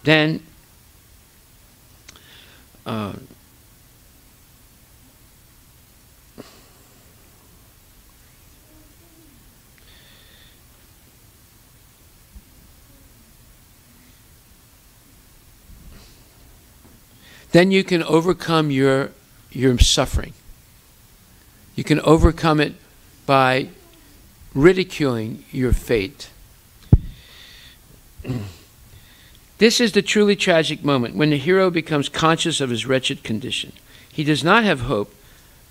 then then you can overcome your suffering. You can overcome it by ridiculing your fate. This is the truly tragic moment when the hero becomes conscious of his wretched condition. He does not have hope,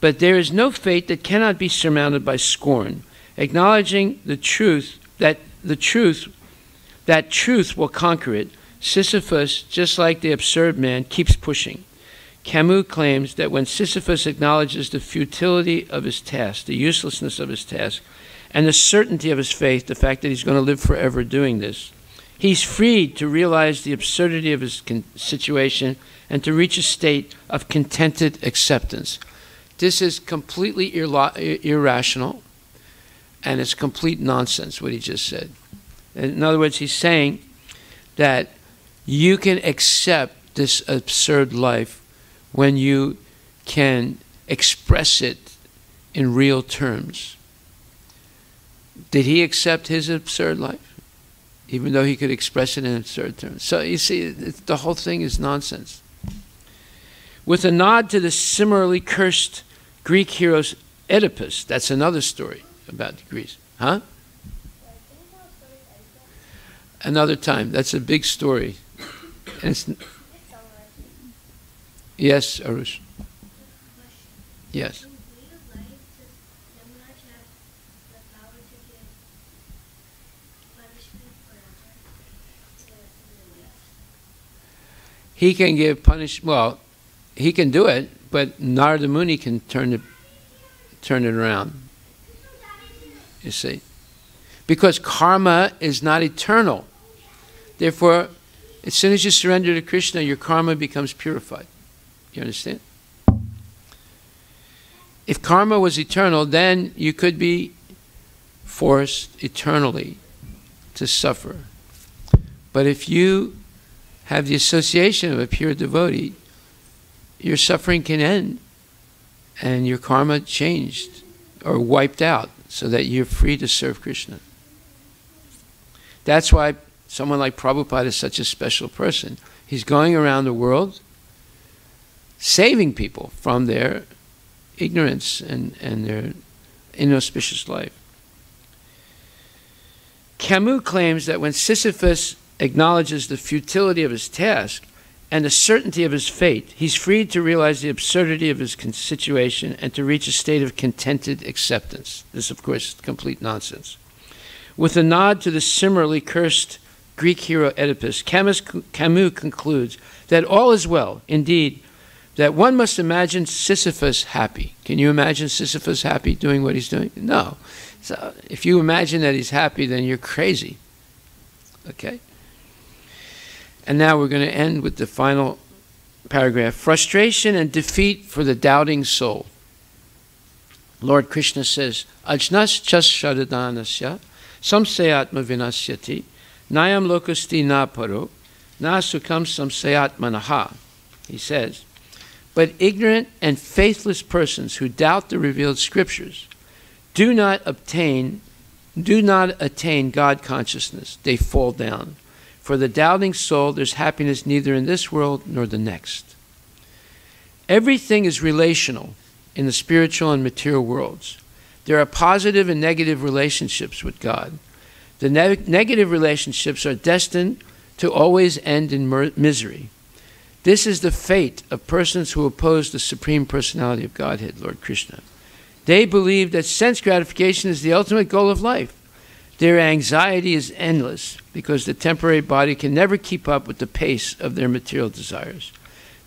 but there is no fate that cannot be surmounted by scorn, acknowledging the truth that truth will conquer it. Sisyphus, just like the absurd man, keeps pushing. Camus claims that when Sisyphus acknowledges the futility of his task, the uselessness of his task, and the certainty of his faith, the fact that he's going to live forever doing this, he's freed to realize the absurdity of his situation and to reach a state of contented acceptance. This is completely irrational, and it's complete nonsense, what he just said. In other words, he's saying that you can accept this absurd life when you can express it in real terms. Did he accept his absurd life? Even though he could express it in absurd terms. So you see, the whole thing is nonsense. With a nod to the similarly cursed Greek hero Oedipus, that's another story about Greece. Huh? Another time. That's a big story. And yes, Arush. Yes. He can give punishment. Well, he can do it, but Narada Muni can turn it around. You see, because karma is not eternal. Therefore, as soon as you surrender to Krishna, your karma becomes purified. You understand? If karma was eternal, then you could be forced eternally to suffer. But if you have the association of a pure devotee, your suffering can end and your karma changed or wiped out so that you're free to serve Krishna. That's why someone like Prabhupada is such a special person. He's going around the world saving people from their ignorance and their inauspicious life. Camus claims that when Sisyphus acknowledges the futility of his task and the certainty of his fate, he's freed to realize the absurdity of his situation and to reach a state of contented acceptance. This, of course, is complete nonsense. With a nod to the similarly cursed Greek hero Oedipus, Camus concludes that all is well, indeed, that one must imagine Sisyphus happy. Can you imagine Sisyphus happy doing what he's doing? No. So if you imagine that he's happy, then you're crazy. Okay? And now we're going to end with the final paragraph. Frustration and defeat for the doubting soul. Lord Krishna says, Ajnas chas shadadanasya samsayatma vinasyati nayam lokasti na paro na sukham samsayatmanaha. He says, but ignorant and faithless persons who doubt the revealed scriptures do not attain God consciousness. They fall down. For the doubting soul, there's happiness neither in this world nor the next. Everything is relational in the spiritual and material worlds. There are positive and negative relationships with God. The negative relationships are destined to always end in misery. This is the fate of persons who oppose the Supreme Personality of Godhead, Lord Krishna. They believe that sense gratification is the ultimate goal of life. Their anxiety is endless because the temporary body can never keep up with the pace of their material desires.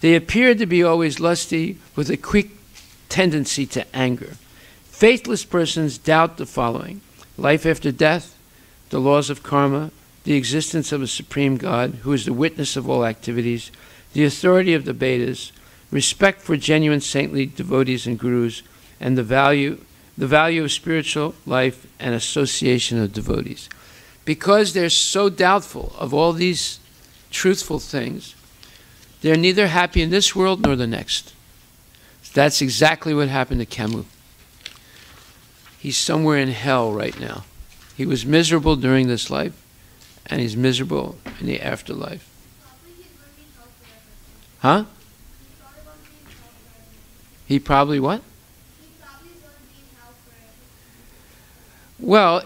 They appear to be always lusty with a quick tendency to anger. Faithless persons doubt the following: life after death, the laws of karma, the existence of a supreme God who is the witness of all activities, the authority of the Vedas, respect for genuine saintly devotees and gurus, and the value of spiritual life and association of devotees. Because they're so doubtful of all these truthful things, they're neither happy in this world nor the next. That's exactly what happened to Camus. He's somewhere in hell right now. He was miserable during this life, and he's miserable in the afterlife. Huh? He probably what? Well,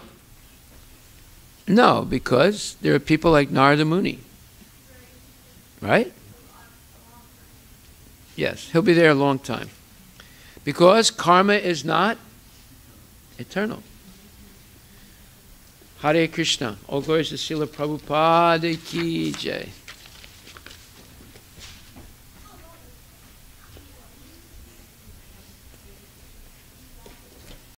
no, because there are people like Narada Muni. Right? Yes, he'll be there a long time. Because karma is not eternal. Hare Krishna. All glories to Srila Prabhupada ki jai.